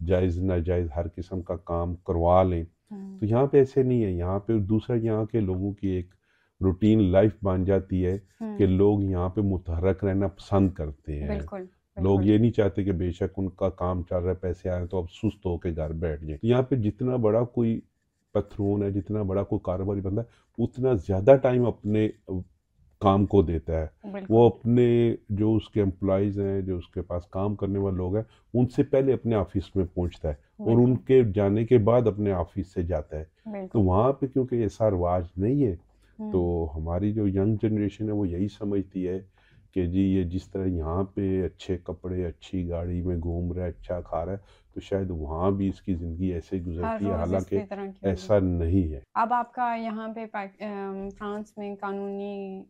جائز ناجائز ہر قسم کا کام کروا لیں. تو یہاں پہ ایسے نہیں ہے. یہاں پہ دوسرا یہاں کے لوگوں کی ایک روٹین لائف بن جاتی ہے کہ لوگ یہاں پہ متحرک رہنا پسند کرتے ہیں. بالکل لوگ یہ نہیں چاہتے کہ بے شک ان کا کام چل رہا ہے، پیسے آ رہے ہیں تو اب سست ہو کے گھر بیٹھ جائیں. یہاں پہ جتنا بڑا کوئی پتھرون ہے، جتنا بڑا کوئی کاروباری بندہ ہے، اتنا زیادہ ٹائم اپنے کام کو دیتا ہے. وہ اپنے جو اس کے امپلائیز ہیں، جو اس کے پاس کام کرنے والے لوگ ہیں، ان سے پہلے اپنے آفس میں پہنچتا ہے اور ان کے جانے کے بعد اپنے آفس سے جاتا ہے. تو وہاں پہ کیونکہ ایسا رواج نہیں ہے، تو ہماری جو ینگ جنریشن ہے وہ یہی سمجھتی ہے کہ جی یہ جس طرح یہاں پہ اچھے کپڑے، اچھی گاڑی میں گھوم رہا ہے، اچھا کھا رہا ہے، تو شاید وہاں بھی اس کی زندگی ایسے ہی گزرتی ہے، حالانکہ ایسا نہیں ہے. اب آپ کا یہاں پہ فرانس میں قانونی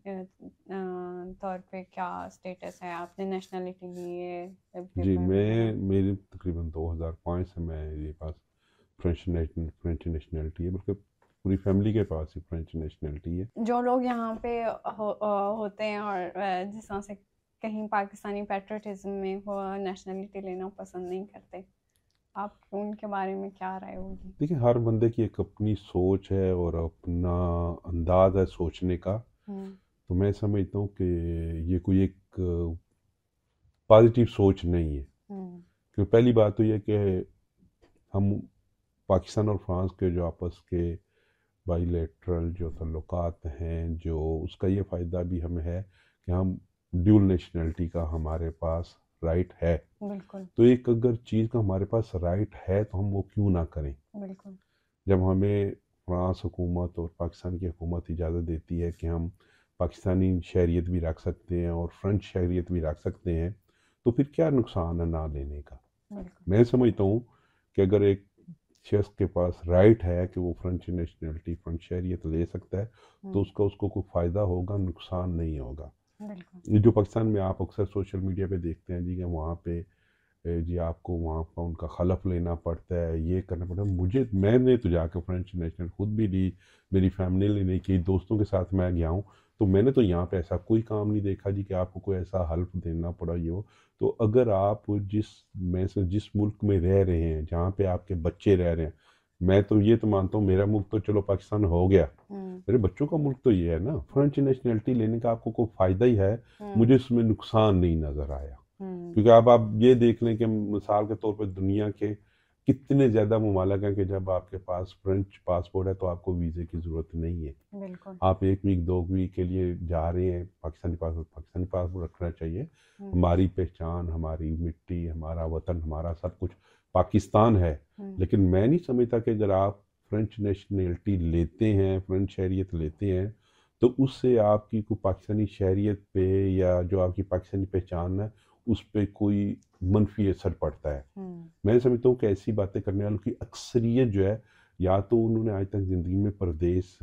طور پہ کیا اسٹیٹس ہے؟ آپ نے نیشنلٹی لی ہے؟ جی میری تقریباً 2005 سے میرے پاس فرینچ نیشنلٹی ہے، بلکہ پوری فیملی کے پاس ہی فرینچ نیشنلٹی ہے. جو لوگ یہاں پہ ہوتے ہیں اور جس طرح سے کہیں پاکستانی پیٹریٹزم میں وہ نیشنلٹی لینا پسند نہیں کرتے، آپ ان کے بارے میں کیا رائے ہوگی؟ دیکھیں، ہر بندے کی ایک اپنی سوچ ہے اور اپنا انداز ہے سوچنے کا. تو میں سمجھتا ہوں کہ یہ کوئی ایک پازیٹیو سوچ نہیں ہے. کیونکہ پہلی بات تو یہ کہ ہم پاکستان اور فرانس کے جو آپس کے بائی لیٹرل جو تعلقات ہیں، جو اس کا یہ فائدہ بھی ہمیں ہے کہ ہم ڈیول نیشنلٹی کا ہمارے پاس رائٹ ہے. بالکل. تو ایک اگر چیز کا ہمارے پاس رائٹ ہے تو ہم وہ کیوں نہ کریں؟ بالکل. جب ہمیں فرانس حکومت اور پاکستان کی حکومت اجازت دیتی ہے کہ ہم پاکستانی شہریت بھی رکھ سکتے ہیں اور فرنچ شہریت بھی رکھ سکتے ہیں، تو پھر کیا نقصان ہے نہ لینے کا؟ میں سمجھتا ہوں کہ اگر ایک شخص کے پاس رائٹ ہے کہ وہ فرنچ نیشنلٹی، فرنچ شہریت لے سکتا ہے، تو اس کو کوئی فائدہ ہوگا، نقصان نہیں ہوگا. یہ جو پاکستان میں آپ اکثر سوشل میڈیا پہ دیکھتے ہیں جی کہ وہاں پہ جی آپ کو وہاں پر ان کا خلف لینا پڑتا ہے، یہ کرنا پڑتا ہے. میں نے تو جا کے فرنچ نیشنل خود بھی لی، میری فیملی نے کی، دوستوں کے ساتھ میں گیا ہوں، تو میں نے تو یہاں پہ ایسا کوئی کام نہیں دیکھا جی کہ آپ کو کوئی ایسا حلف دینا پڑا یہ ہو. تو اگر آپ جس ملک میں رہ رہے ہیں، جہاں پہ آپ کے بچے رہ رہے ہیں، میں تو یہ تو مانتا ہوں میرا ملک تو چلو پاکستان ہو گیا، میرے بچوں کا ملک تو یہ ہے نا. فرنچ نیشنلٹی لینے کا آپ کو کوئی فائدہ ہی ہے، مجھے اس میں نقصان نہیں نظر آیا. کیونکہ آپ یہ دیکھ لیں کہ مثال کے طور پہ دنیا کے کتنے زیادہ ممالک ہیں کہ جب آپ کے پاس فرنچ پاسپورٹ ہے تو آپ کو ویزے کی ضرورت نہیں ہے. بالکل. آپ 1 ویک 2 ویک کے لیے جا رہے ہیں، پاکستانی پاسپورٹ رکھنا چاہیے. ہماری پہچان، ہماری مٹی، ہمارا وطن، ہمارا سب کچھ پاکستان ہے. لیکن میں نہیں سمجھتا کہ اگر آپ فرنچ نیشنلٹی لیتے ہیں، فرنچ شہریت لیتے ہیں، تو اس سے آپ کی کوئی پاکستانی شہریت پہ یا جو آپ کی پاکستانی پہچان ہے اس پہ کوئی منفی اثر پڑتا ہے. میں سمجھتا ہوں کہ ایسی باتیں کرنے والوں کی اکثریت جو ہے، یا تو انہوں نے آج تک زندگی میں پردیس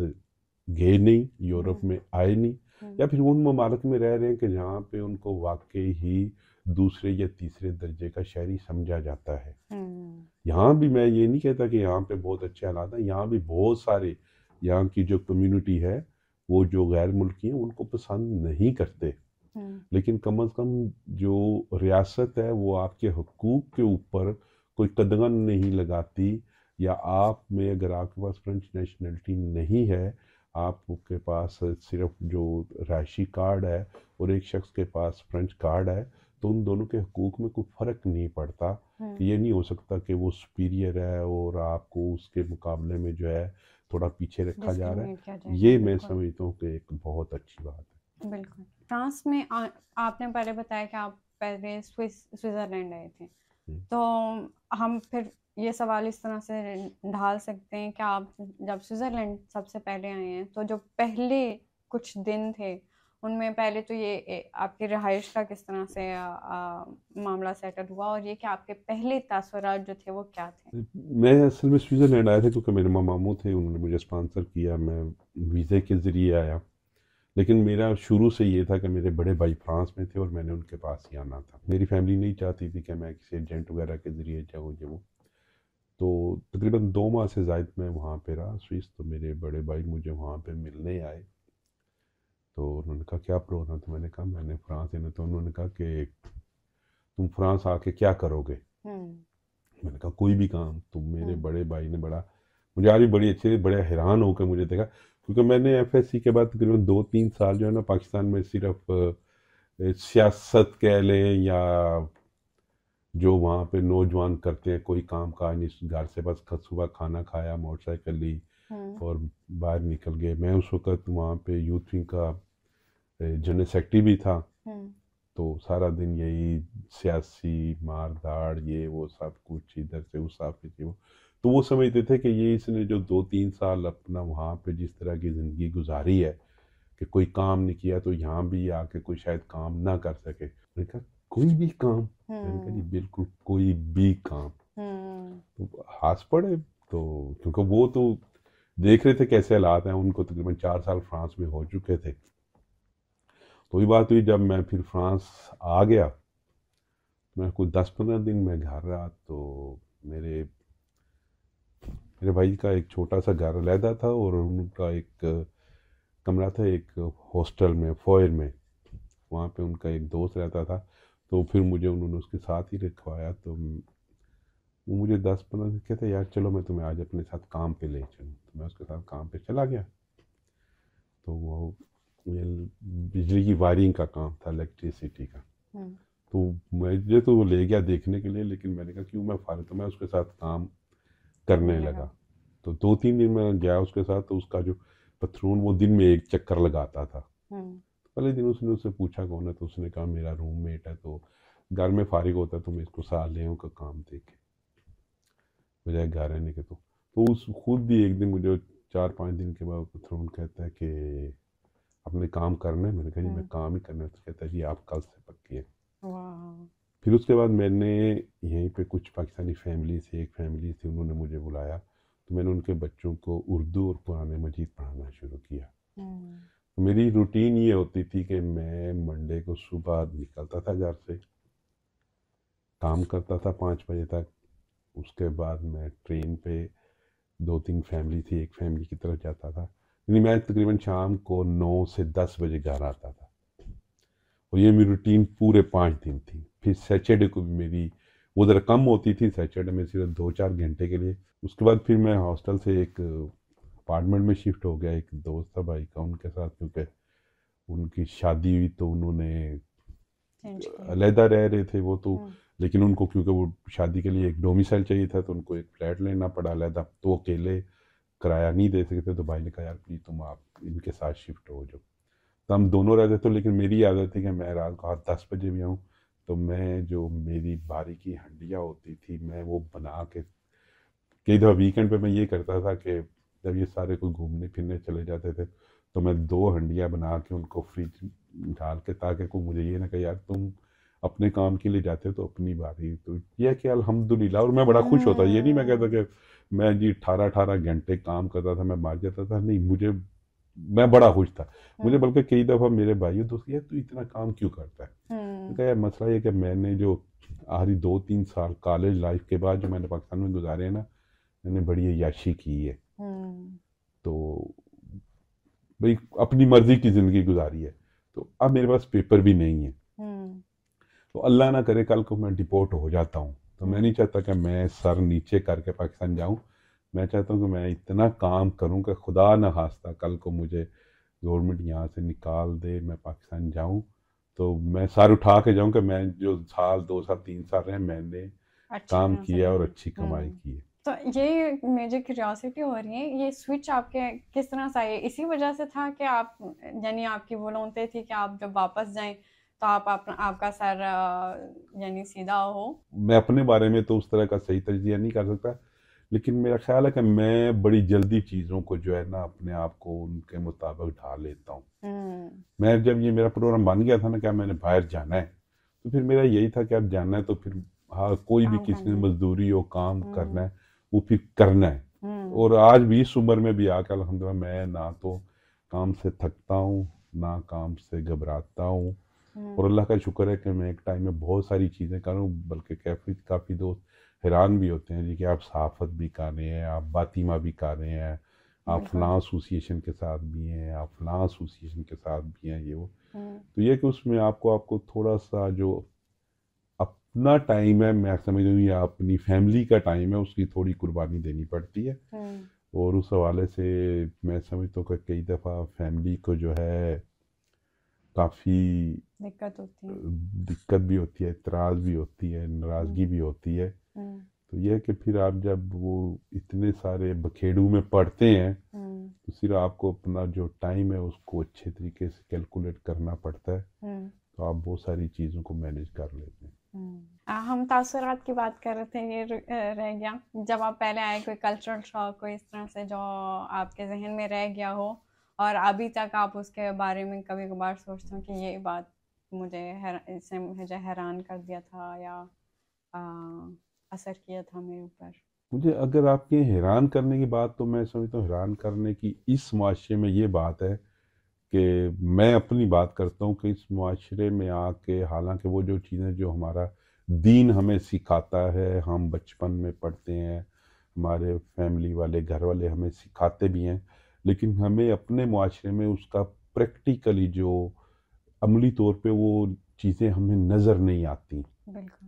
گئے نہیں، یورپ میں آئے نہیں، یا پھر ان ممالک میں رہ رہے ہیں کہ جہاں پہ ان کو واقعی ہی دوسرے یا تیسرے درجے کا شہری سمجھا جاتا ہے. یہاں بھی میں یہ نہیں کہتا کہ یہاں پہ بہت اچھے حالات ہیں، یہاں بھی بہت سارے یہاں کی جو کمیونٹی ہے وہ جو غیر ملکی ہیں ان کو پسند نہیں کرتے. لیکن کم از کم جو ریاست ہے وہ آپ کے حقوق کے اوپر کوئی قدغن نہیں لگاتی. یا آپ میں اگر آپ کے پاس فرنچ نیشنلٹی نہیں ہے، آپ کے پاس صرف جو رہائشی کارڈ ہے اور ایک شخص کے پاس فرنچ کارڈ ہے، تو ان دونوں کے حقوق میں کوئی فرق نہیں پڑتا. کہ یہ نہیں ہو سکتا کہ وہ سپیریئر ہے اور آپ کو اس کے مقابلے میں جو ہے تھوڑا پیچھے رکھا جا رہا ہے. یہ میں سمجھتا ہوں کہ ایک بہت اچھی بات ہے. بالکل. فرانس میں آپ نے پہلے بتایا کہ آپ پہلے سوئٹزرلینڈ آئے تھے، تو ہم پھر یہ سوال اس طرح سے ڈھال سکتے ہیں کہ آپ جب سوئٹزرلینڈ سب سے پہلے آئے ہیں تو جو پہلے کچھ دن تھے ان میں پہلے تو یہ آپ کی رہائش کا کس طرح سے معاملہ سیٹل ہوا، اور یہ کہ آپ کے پہلے تاثرات جو تھے وہ کیا تھے؟ میں اصل میں سوئٹزرلینڈ آیا تھا کیونکہ میرے ماموں تھے، انہوں نے مجھے اسپانسر کیا، میں ویزے کے ذریعے آیا. لیکن میرا شروع سے یہ تھا کہ میرے بڑے بھائی فرانس میں تھے اور میں نے ان کے پاس ہی آنا تھا. میری فیملی نہیں چاہتی تھی کہ میں کسی ایجنٹ وغیرہ کے ذریعے جاؤں وہ. تو تقریباً 2 ماہ سے زائد میں وہاں پہ رہا سوئس. تو میرے بڑے بھائی مجھے وہاں پہ ملنے آئے، تو انہوں نے کہا کیا پروگرام تھا؟ میں نے کہا میں نے فرانس آنا. تو انہوں نے کہا کہ تم فرانس آ کے کیا کرو گے؟ میں نے کہا کوئی بھی کام. تو میرے بڑے بھائی نے بڑا مجھے آج بھی بڑی اچھے بڑے حیران ہو کر مجھے دیکھا، کیونکہ میں نے ایف ایس سی کے بعد تقریباً 2-3 سال جو ہے نا پاکستان میں صرف سیاست کہہ لیں یا جو وہاں پہ نوجوان کرتے ہیں کوئی کام کاج نہیں، گھر سے بس صبح کھانا کھایا، موٹر سائیکل لی اور باہر نکل گئے. میں اس وقت وہاں پہ یوتھ ونگ کا جنرل سیکرٹری بھی تھا. تو سارا دن یہی سیاسی مار داڑ یہ وہ سب کچھ ادھر سے اس آفس سے وہ. تو وہ سمجھتے تھے کہ یہ اس نے جو 2-3 سال اپنا وہاں پہ جس طرح کی زندگی گزاری ہے کہ کوئی کام نہیں کیا تو یہاں بھی آ کے کوئی شاید کام نہ کر سکے. میں نے کہا کوئی بھی کام؟ میں نے کہا جی بالکل کوئی بھی کام. تو ہاتھ پڑے تو کیونکہ وہ تو دیکھ رہے تھے کیسے حالات ہیں، ان کو تقریباً 4 سال فرانس میں ہو چکے تھے. تو یہ بات ہوئی جب میں پھر فرانس آ گیا، میں کوئی 10-15 دن میں گھر رہا تو میرے بھائی کا ایک چھوٹا سا گھر علیحدہ تھا اور ان کا ایک کمرہ تھا ایک ہاسٹل میں فوائر میں، وہاں پہ ان کا ایک دوست رہتا تھا. تو پھر مجھے انہوں نے اس کے ساتھ ہی رکھوایا. تو وہ مجھے 10-15 دن کہتے یار چلو میں تمہیں آج اپنے ساتھ کام پہ لے چلوں. تو میں اس کے ساتھ کام پہ چلا گیا. تو وہ بجلی کی وائرنگ کا کام تھا، الیکٹریسٹی کا. تو مجھے تو وہ لے گیا دیکھنے کے لیے، لیکن میں نے کہا کیوں میں فارغ، تو میں اس کے ساتھ کام کرنے لگا. تو 2-3 دن میں گیا اس کے ساتھ. تو اس کا جو پتھرون وہ دن میں ایک چکر لگاتا تھا. پہلے دن اس نے اس سے پوچھا کون ہے، تو اس نے کہا میرا روم میٹ ہے، تو گھر میں فارغ ہوتا ہے تو میں اس کو ساتھ لے آؤں کا کام دیکھے بجائے گھر رہنے کے. تو اس خود بھی ایک دن مجھے 4-5 دن کے بعد پتھرون کہتا ہے کہ اپنے کام کرنا ہے. میں نے کہا جی میں کام ہی کرنا ہے. تو کہتا ہے جی آپ کل سے پکی ہے. پھر اس کے بعد میں نے یہیں پہ کچھ پاکستانی فیملی سے ایک فیملی تھی، انہوں نے مجھے بلایا تو میں نے ان کے بچوں کو اردو اور قرآن مجید پڑھانا شروع کیا. میری روٹین یہ ہوتی تھی کہ میں منڈے کو صبح نکلتا تھا گھر سے، کام کرتا تھا 5 بجے تک. اس کے بعد میں ٹرین پہ 2-3 فیملی تھی، ایک فیملی کی طرف جاتا تھا. یعنی میں تقریباً شام کو 9 سے 10 بجے گھر آتا تھا. اور یہ میری روٹین پورے 5 دن تھی. پھر سیچرڈے کو بھی میری وہ ذرا کم ہوتی تھی، سیچرڈے میں صرف 2-4 گھنٹے کے لیے. اس کے بعد پھر میں ہاسٹل سے ایک اپارٹمنٹ میں شفٹ ہو گیا ایک دوست تھا بھائی کا، ان کے ساتھ، کیونکہ ان کی شادی ہوئی تو انہوں نے علیحدہ رہ رہے تھے وہ تو، لیکن ان کو کیونکہ وہ شادی کے لیے ایک ڈومیسائل چاہیے تھا تو ان کو ایک فلیٹ لینا پڑا علیحدہ. تو وہ اکیلے کرایہ نہیں دے سکتے. تو بھائی نے کہا یار پلیز تم آپ ان کے ساتھ شفٹ ہو جاؤ. تو ہم دونوں رہتے تھے، لیکن میری عادت تھی کہ میں رات کو 10 بجے بھی آؤں تو میں جو میری باری کی ہنڈیاں ہوتی تھی میں وہ بنا کے، کئی دفعہ ویکینڈ پہ میں یہ کرتا تھا کہ جب یہ سارے کوئی گھومنے پھرنے چلے جاتے تھے تو میں 2 ہنڈیاں بنا کے ان کو فریج ڈال کے، تاکہ کوئی مجھے یہ نہ کہ یار تم اپنے کام کے لیے جاتے تو اپنی باری. تو یہ کہ الحمدللہ، اور میں بڑا خوش ہوتا. یہ نہیں میں کہتا کہ میں جی 18 گھنٹے کام کرتا تھا میں مار جاتا تھا، نہیں، میں بڑا خوش تھا. مجھے بلکہ کئی دفعہ میرے بھائیوں دوست یہ تو اتنا کام کیوں کرتا ہے. میں کہا یار مسئلہ یہ کہ میں نے جو آخری 2-3 سال کالج لائف کے بعد جو میں نے پاکستان میں گزارے ہیں نا، میں نے بڑی عیاشی کی ہے. تو بھئی اپنی مرضی کی زندگی گزاری ہے. تو اب میرے پاس پیپر بھی نہیں ہے. تو اللہ نہ کرے کل کو میں ڈپورٹ ہو جاتا ہوں تو میں نہیں چاہتا کہ میں سر نیچے کر کے پاکستان جاؤں. میں چاہتا ہوں کہ میں اتنا کام کروں کہ خدا نہ خواستہ کل کو مجھے گورنمنٹ یہاں سے نکال دے، میں پاکستان جاؤں تو میں سر اٹھا کے جاؤں کہ میں جو 2 سال 3 سال رہے میں نے کام کیا اور اچھی کمائی کی ہے. تو یہ مجھے کیوریاسٹی ہو رہی ہے، یہ سوئچ آپ کے کس طرح سے آئی؟ اسی وجہ سے تھا کہ آپ، یعنی آپ کی وہ لونتے تھی کہ آپ جب واپس جائیں تو آپ کا سر یعنی سیدھا ہو؟ میں اپنے بارے میں تو اس طرح کا صحیح تجزیہ نہیں کر سکتا، لیکن میرا خیال ہے کہ میں بڑی جلدی چیزوں کو جو ہے نا اپنے آپ کو ان کے مطابق ڈھال لیتا ہوں. میں جب یہ میرا پروگرام بن گیا تھا نا کہ میں نے باہر جانا ہے تو پھر میرا یہی تھا کہ اب جانا ہے تو پھر کوئی بھی کسی نے مزدوری ہو کام کرنا ہے وہ پھر کرنا ہے. اور آج بھی اس عمر میں بھی آ کے الحمدللہ میں نہ تو کام سے تھکتا ہوں نہ کام سے گھبراتا ہوں. اور اللہ کا شکر ہے کہ میں ایک ٹائم میں بہت ساری چیزیں کر رہا ہوں، بلکہ کافی دوست حیران بھی ہوتے ہیں جی کہ آپ صحافت بھی کر رہے ہیں، آپ باطیمہ بھی کر رہے ہیں، آپ فلاں ایسوسیشن کے ساتھ بھی ہیں، آپ فلاں ایسوسیشن کے ساتھ بھی ہیں، یہ وہ. تو یہ کہ اس میں آپ کو تھوڑا سا جو اپنا ٹائم ہے، میں سمجھتا ہوں یہ اپنی فیملی کا ٹائم ہے، اس کی تھوڑی قربانی دینی پڑتی ہے. اور اس حوالے سے میں سمجھتا ہوں کہ کئی دفعہ فیملی کو جو ہے کافی دقت بھی ہوتی ہے، اعتراض بھی ہوتی ہے، ناراضگی بھی ہوتی ہے. تو یہ کہ پھر آپ جب وہ اتنے سارے بکھیڑوں میں پڑتے ہیں تو پھر آپ کو اپنا جو ٹائم ہے اس کو اچھے طریقے سے کیلکولیٹ کرنا پڑتا ہے، تو آپ بہت ساری چیزوں کو مینیج کر لیتے ہیں. ہم تاثرات کی بات کر رہے تھے، یہ رہ گیا جب آپ پہلے آئے کوئی کلچرل شاک کوئی اس طرح سے جو آپ کے ذہن میں رہ گیا ہو اور ابھی تک آپ اس کے بارے میں کبھی کبھار سوچتے ہو کہ یہ بات اس نے مجھے حیران کر دیا تھا یا اثر کیا تھا میرے اوپر. مجھے اگر آپ کے حیران کرنے کی بات، تو میں سمجھتا ہوں حیران کرنے کی اس معاشرے میں یہ بات ہے کہ میں اپنی بات کرتا ہوں کہ اس معاشرے میں آ کے حالانکہ وہ جو چیزیں جو ہمارا دین ہمیں سکھاتا ہے، ہم بچپن میں پڑھتے ہیں، ہمارے فیملی والے گھر والے ہمیں سکھاتے بھی ہیں، لیکن ہمیں اپنے معاشرے میں اس کا پریکٹیکلی جو عملی طور پہ وہ چیزیں ہمیں نظر نہیں آتی. بالکل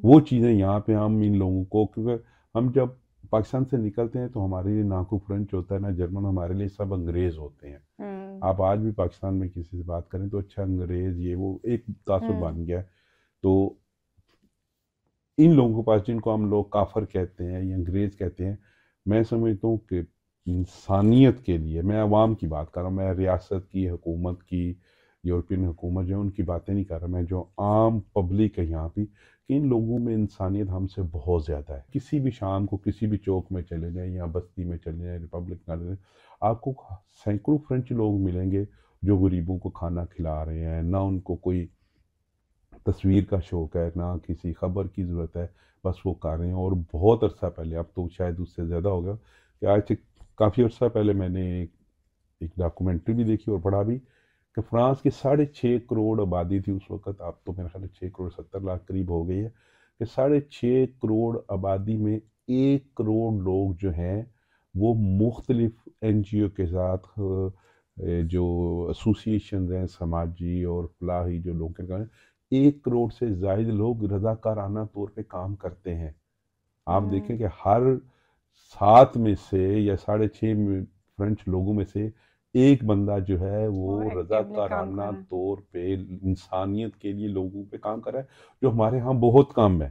وہ چیزیں یہاں پہ ہم ان لوگوں کو، کیونکہ ہم جب پاکستان سے نکلتے ہیں تو ہمارے لیے نہ کوئی فرنچ ہوتا ہے نہ جرمن، ہمارے لیے سب انگریز ہوتے ہیں. آپ آج بھی پاکستان میں کسی سے بات کریں تو اچھا انگریز، یہ وہ ایک تاثر بن گیا ہے. تو ان لوگوں کے پاس جن کو ہم لوگ کافر کہتے ہیں یا انگریز کہتے ہیں، میں سمجھتا ہوں کہ انسانیت کے لیے، میں عوام کی بات کر رہا ہوں، میں ریاست کی، حکومت کی، یورپین حکومت جو ہے ان کی باتیں نہیں کر رہا، میں جو عام پبلک ہے یہاں پہ، کہ ان لوگوں میں انسانیت ہم سے بہت زیادہ ہے. کسی بھی شام کو کسی بھی چوک میں چلے جائیں یا بستی میں چلے جائیں، ریپبلک میں، آپ کو سینکڑوں فرینچ لوگ ملیں گے جو غریبوں کو کھانا کھلا رہے ہیں، نہ ان کو کوئی تصویر کا شوق ہے، نہ کسی خبر کی ضرورت ہے، بس وہ کر رہے ہیں. اور بہت عرصہ پہلے، اب تو شاید اس سے زیادہ ہوگا، کہ آج سے کافی عرصہ پہلے میں نے ایک ڈاکومنٹری بھی دیکھی اور پڑھا بھی کہ فرانس کی 6.5 کروڑ آبادی تھی اس وقت، اب تو میرے خیال 6.70 کروڑ قریب ہو گئی ہے، کہ 6.5 کروڑ آبادی میں 1 کروڑ لوگ جو ہیں وہ مختلف این جی او کے ساتھ جو ایسوسیشنز ہیں سماجی اور فلاحی جو لوگ ہیں، 1 کروڑ سے زائد لوگ رضاکارانہ طور پہ کام کرتے ہیں. آپ دیکھیں کہ ہر 7 میں سے یا 6.5 فرینچ لوگوں میں سے ایک بندہ جو ہے وہ رضاکارانہ طور پہ انسانیت کے لیے لوگوں پہ کام کر رہا ہے، جو ہمارے ہاں بہت کم ہے.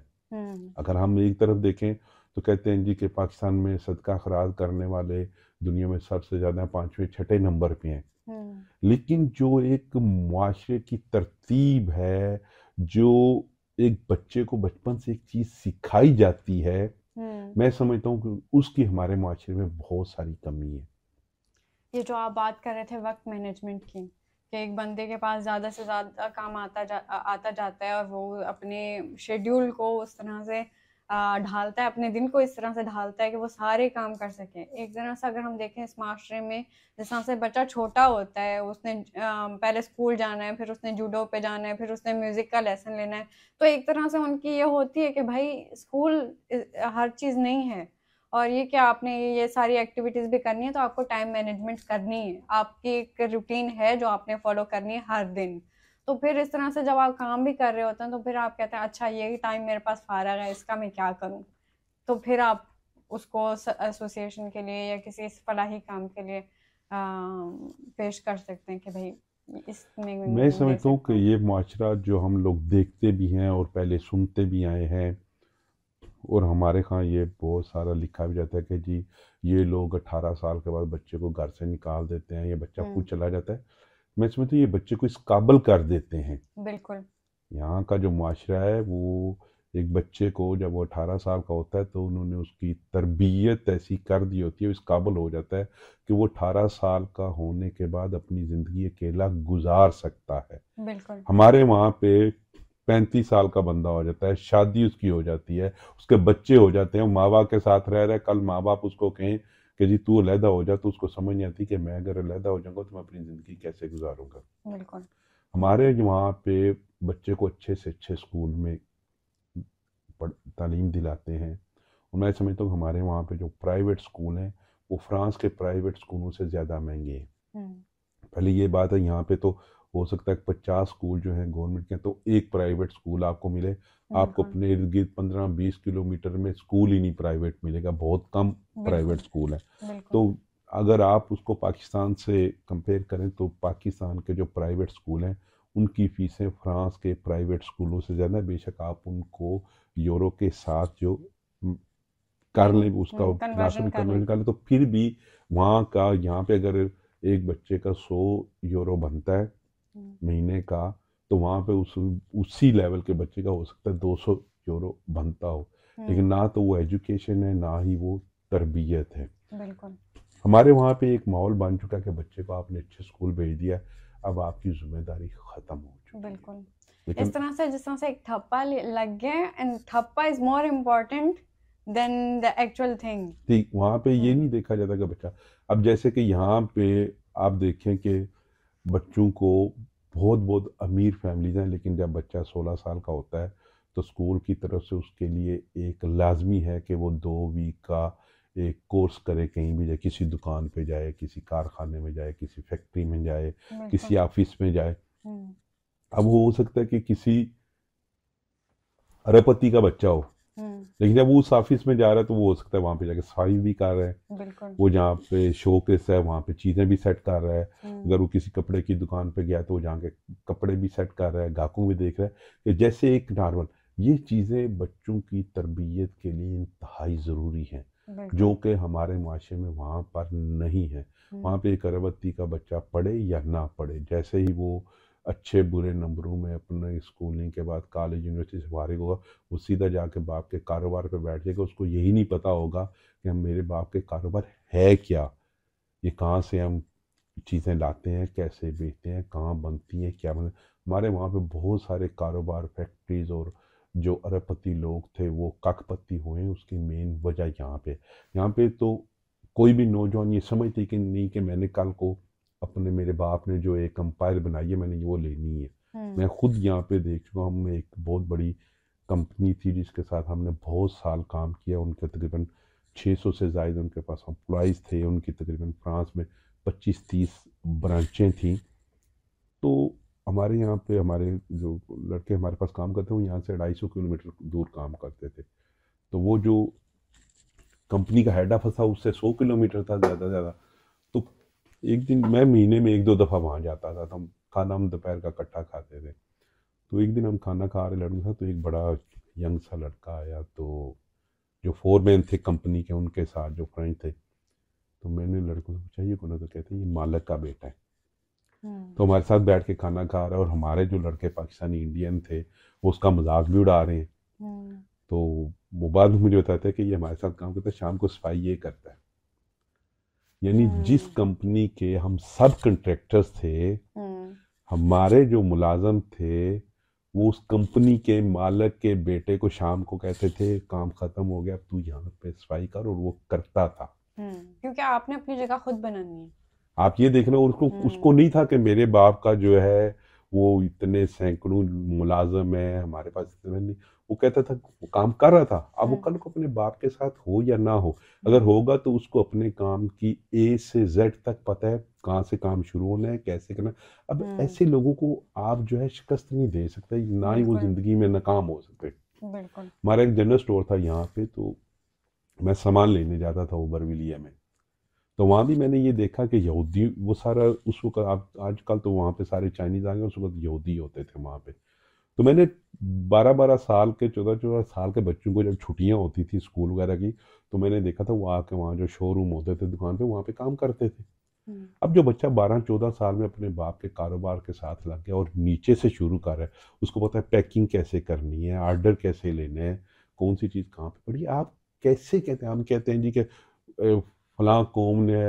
اگر ہم ایک طرف دیکھیں تو کہتے ہیں جی کہ پاکستان میں صدقہ خیرات کرنے والے دنیا میں سب سے زیادہ 5ویں 6 نمبر پہ ہیں. لیکن جو ایک معاشرے کی ترتیب ہے، جو ایک بچے کو بچپن سے ایک چیز سکھائی جاتی ہے، میں سمجھتا ہوں کہ اس کی ہمارے معاشرے میں بہت ساری کمی ہے. یہ جو آپ بات کر رہے تھے وقت مینجمنٹ کی، کہ ایک بندے کے پاس زیادہ سے زیادہ کام آتا جاتا ہے اور وہ اپنے شیڈیول کو اس طرح سے ڈھالتا ہے، اپنے دن کو اس طرح سے ڈھالتا ہے کہ وہ سارے کام کر سکے. ایک طرح سے اگر ہم دیکھیں اس معاشرے میں، جس طرح سے بچہ چھوٹا ہوتا ہے، اس نے پہلے اسکول جانا ہے، پھر اس نے جوڈو پہ جانا ہے، پھر اس نے میوزک کا لیسن لینا ہے، تو ایک طرح سے ان کی یہ ہوتی ہے کہ بھائی اسکول ہر چیز نہیں ہے، اور یہ کہ آپ نے یہ ساری ایکٹیویٹیز بھی کرنی ہے تو آپ کو ٹائم مینجمنٹ کرنی ہے، آپ کی ایک روٹین ہے جو آپ نے فالو کرنی ہے ہر دن. تو پھر اس طرح سے جب آپ کام بھی کر رہے ہوتے ہیں تو پھر آپ کہتے ہیں اچھا یہی ٹائم میرے پاس فارغ ہے، اس کا میں کیا کروں، تو پھر آپ اس کو ایسوسیشن کے لیے یا کسی فلاحی کام کے لیے پیش کر سکتے ہیں کہ بھائی اس میں سمجھتا ہوں کہ یہ معاشرہ جو ہم لوگ دیکھتے بھی ہیں اور پہلے سنتے بھی آئے ہیں، اور ہمارے ہاں یہ بہت سارا لکھا بھی جاتا ہے کہ جی یہ لوگ 18 سال کے بعد بچے کو گھر سے نکال دیتے ہیں، یہ بچہ خود چلا جاتا ہے. میں سمجھتا ہوں یہ بچے کو اس قابل کر دیتے ہیں. بالکل یہاں کا جو معاشرہ ہے وہ ایک بچے کو جب وہ 18 سال کا ہوتا ہے تو انہوں نے اس کی تربیت ایسی کر دی ہوتی ہے، اس قابل ہو جاتا ہے کہ وہ 18 سال کا ہونے کے بعد اپنی زندگی اکیلا گزار سکتا ہے. بالکل ہمارے وہاں پہ 35 سال کا بندہ ہو جاتا ہے، شادی اس کی ہو جاتی ہے، اس کے بچے ہو جاتے ہیں، ماں باپ کے ساتھ رہ رہے، کل ماں باپ اس کو کہیں کہ جی تو علیحدہ ہو جا، تو اس کو سمجھ نہیں آتی کہ میں اگر علیحدہ ہو جاؤں گا تو میں اپنی زندگی کیسے گزاروں گا. بالکل ہمارے وہاں پہ بچے کو اچھے سے اچھے اسکول میں تعلیم دلاتے ہیں، اور میں سمجھتا ہوں ہمارے وہاں پہ جو پرائیویٹ اسکول ہیں وہ فرانس کے پرائیویٹ اسکولوں سے زیادہ مہنگے ہیں. پہلے یہ بات ہے یہاں پہ تو ہو سکتا ہے 50 اسکول جو ہیں گورنمنٹ کے تو ایک پرائیویٹ اسکول آپ کو ملے. آپ کو اپنے ارد گرد 15-20 کلومیٹر میں اسکول ہی نہیں پرائیویٹ ملے گا, بہت کم پرائیویٹ اسکول ہیں. تو اگر آپ اس کو پاکستان سے کمپیئر کریں تو پاکستان کے جو پرائیویٹ اسکول ہیں ان کی فیسیں فرانس کے پرائیویٹ اسکولوں سے زیادہ. بے شک آپ ان کو یورو کے ساتھ جو کر لیں اس کا مناسب کنورژن کر لیں تو پھر بھی وہاں کا, یہاں پہ اگر ایک بچے کا 100 یورو بنتا ہے مہینے کا تو وہاں پہ اسی لیول کے بچے کا ہو سکتا ہے 200 یورو بنتا ہو. لیکن نہ تو وہ ایجوکیشن ہے نہ ہی وہ تربیت ہے. بالکل. ہمارے وہاں پہ ایک ماحول بن چکا کہ بچے کو آپ نے اچھے اسکول بھیج دیا, اب آپ کی ذمہ داری ختم ہو چکی. بالکل. اس طرح سے جس طرح سے ایک تھپا لگ گیا, اینڈ تھپا is more important than the actual thing. ٹھیک, وہاں پہ یہ نہیں دیکھا جاتا کہ بچہ, اب جیسے کہ یہاں پہ آپ دیکھیں کہ بچوں کو بہت بہت امیر فیملیز ہیں, لیکن جب بچہ 16 سال کا ہوتا ہے تو اسکول کی طرف سے اس کے لیے ایک لازمی ہے کہ وہ 2 ویک کا ایک کورس کرے, کہیں بھی جائے, کسی دکان پہ جائے, کسی کارخانے میں جائے, کسی فیکٹری میں جائے, کسی آفس میں جائے. اب وہ ہو سکتا ہے کہ کسی ارب پتی کا بچہ ہو, لیکن جب وہ اس آفس میں جا رہا ہے تو وہ ہو سکتا ہے وہاں پہ جا کے صفائی بھی کر رہا ہے, وہ جہاں پہ شو کیس ہے وہاں پہ چیزیں بھی سیٹ کر رہا ہے. اگر وہ کسی کپڑے کی دکان پہ گیا تو وہ جہاں کے کپڑے بھی سیٹ کر رہا ہے, گاہکوں بھی دیکھ رہا ہے کہ جیسے ایک نارمل. یہ چیزیں بچوں کی تربیت کے لیے انتہائی ضروری ہیں, جو کہ ہمارے معاشرے میں وہاں پر نہیں ہے. وہاں پہ ایک اربتی کا بچہ پڑھے یا نہ پڑھے, جیسے ہی وہ اچھے برے نمبروں میں اپنے اسکولنگ کے بعد کالج یونیورسٹی سے فارغ ہوگا, وہ سیدھا جا کے باپ کے کاروبار پہ بیٹھ جائے گا. اس کو یہی نہیں پتہ ہوگا کہ ہم میرے باپ کے کاروبار ہے کیا, یہ کہاں سے ہم چیزیں لاتے ہیں, کیسے بیچتے ہیں, کہاں بنتی ہیں, کیا بنتے. ہمارے وہاں پہ بہت سارے کاروبار, فیکٹریز, اور جو ارب پتی لوگ تھے وہ کاک پتی ہوئے ہیں. اس کی مین وجہ یہاں پہ تو کوئی بھی نوجوان یہ سمجھتے کہ نہیں کہ میں نے کل کو اپنے میرے باپ نے جو ایک امپائر بنائی ہے میں نے وہ لینی ہے. میں خود یہاں پہ دیکھ چکا ہوں, میں ایک بہت بڑی کمپنی تھی جس کے ساتھ ہم نے بہت سال کام کیا. ان کے تقریباً 600 سے زائد ان کے پاس امپلائیز تھے. ان کی تقریباً فرانس میں 25-30 برانچیں تھیں. تو ہمارے یہاں پہ ہمارے جو لڑکے ہمارے پاس کام کرتے ہیں وہ یہاں سے 250 کلومیٹر دور کام کرتے تھے. تو وہ جو کمپنی کا ہیڈ آفس تھا اس سے 100 کلومیٹر تھا زیادہ سے زیادہ. تو ایک دن میں مہینے میں 1-2 دفعہ وہاں جاتا تھا. تو کھانا ہم دوپہر کا اکٹھا کھاتے تھے. تو ایک دن ہم کھانا کھا رہے لڑکے تھا, تو ایک بڑا ینگ سا لڑکا آیا, تو جو فور مین تھے کمپنی کے ان کے ساتھ جو فرینڈ تھے, تو میں نے لڑکوں سے پوچھا یہ کون ہے, تو کہتے ہیں یہ مالک کا بیٹا ہے. تو ہمارے ساتھ بیٹھ کے کھانا کھا رہا ہے, اور ہمارے جو لڑکے پاکستانی انڈین تھے وہ اس کا مذاق بھی اڑا رہے ہیں. تو وہ بعد میں مجھے بتاتا ہے کہ یہ ہمارے ساتھ کام کرتا ہے, شام کو صفائی یہ کرتا ہے. یعنی جس کمپنی کے ہم سب کنٹریکٹرز تھے, ہمارے جو ملازم تھے وہ اس کمپنی کے مالک کے بیٹے کو شام کو کہتے تھے کام ختم ہو گیا اب تو یہاں پہ صفائی کر, اور وہ کرتا تھا. کیونکہ آپ نے اپنی جگہ خود بنانی ہے. آپ یہ دیکھ رہے ہو, اس کو نہیں تھا کہ میرے باپ کا جو ہے وہ اتنے سینکڑوں ملازم ہیں, ہمارے پاس اتنے نہیں. وہ کہتا تھا وہ کام کر رہا تھا. اب وہ کل کو اپنے باپ کے ساتھ ہو یا نہ ہو, اگر ہوگا تو اس کو اپنے کام کی A سے Z تک پتہ ہے, کہاں سے کام شروع ہونا ہے, کیسے کرنا. اب ایسے لوگوں کو آپ جو ہے شکست نہیں دے سکتے, نہ ہی وہ زندگی میں ناکام ہو سکتے. ہمارا ایک جنرل اسٹور تھا یہاں پہ, تو میں سامان لینے جاتا تھا اوبرویلیہ میں. تو وہاں بھی میں نے یہ دیکھا کہ یہودی وہ سارا اس وقت, آج کل تو وہاں پہ سارے چائنیز آ گئے, اس وقت یہودی ہوتے تھے وہاں پہ. تو میں نے 12 سال کے 14 سال کے بچوں کو جب چھٹیاں ہوتی تھی اسکول وغیرہ کی, تو میں نے دیکھا تھا وہ آ کے وہاں جو شو روم ہوتے تھے دکان پہ, وہاں پہ کام کرتے تھے. اب جو بچہ 12-14 سال میں اپنے باپ کے کاروبار کے ساتھ لگ گیا اور نیچے سے شروع کر رہا ہے, اس کو پتہ ہے پیکنگ کیسے کرنی ہے, آرڈر کیسے لینے ہیں, کون سی چیز کہاں پہ پڑی. آپ کیسے کہتے ہیں, ہم کہتے ہیں جی کہ فلاں قوم نے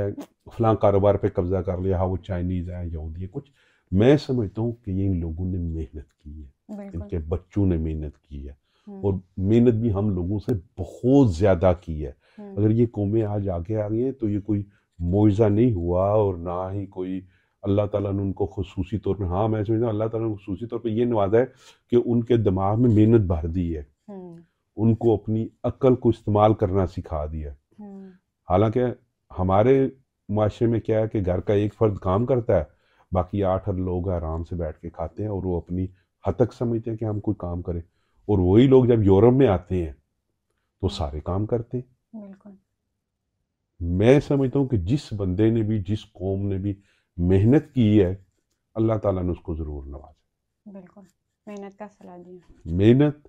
فلاں کاروبار پہ قبضہ کر لیا, ہاں وہ چائنیز ہیں, یہودی ہیں. کچھ میں سمجھتا ہوں کہ یہ ان لوگوں نے محنت کی ہے, ان کے بچوں نے محنت کی ہے, اور محنت بھی ہم لوگوں سے بہت زیادہ کی ہے. اگر یہ قومیں آج آگے آ گئی ہیں تو یہ کوئی معجزہ نہیں ہوا, اور نہ ہی کوئی اللہ تعالیٰ نے ان کو خصوصی طور پہ, ہاں میں سمجھتا ہوں اللہ تعالیٰ نے خصوصی طور پہ یہ نوازا ہے کہ ان کے دماغ میں محنت بھر دی ہے, ان کو اپنی عقل کو استعمال کرنا سکھا دیا. حالانکہ ہمارے معاشرے میں کیا ہے کہ گھر کا ایک فرد کام کرتا ہے, باقی 8 لوگ آرام سے بیٹھ کے کھاتے ہیں اور وہ اپنی حد تک سمجھتے ہیں کہ ہم کوئی کام کریں، اور وہی لوگ جب یورپ میں آتے ہیں تو سارے کام کرتے ہیں۔ بالکل میں سمجھتا ہوں کہ جس بندے نے بھی، جس قوم نے بھی محنت کی ہے، اللہ تعالیٰ نے اس کو ضرور نوازا۔ بالکل محنت کا صلاح دیا۔ محنت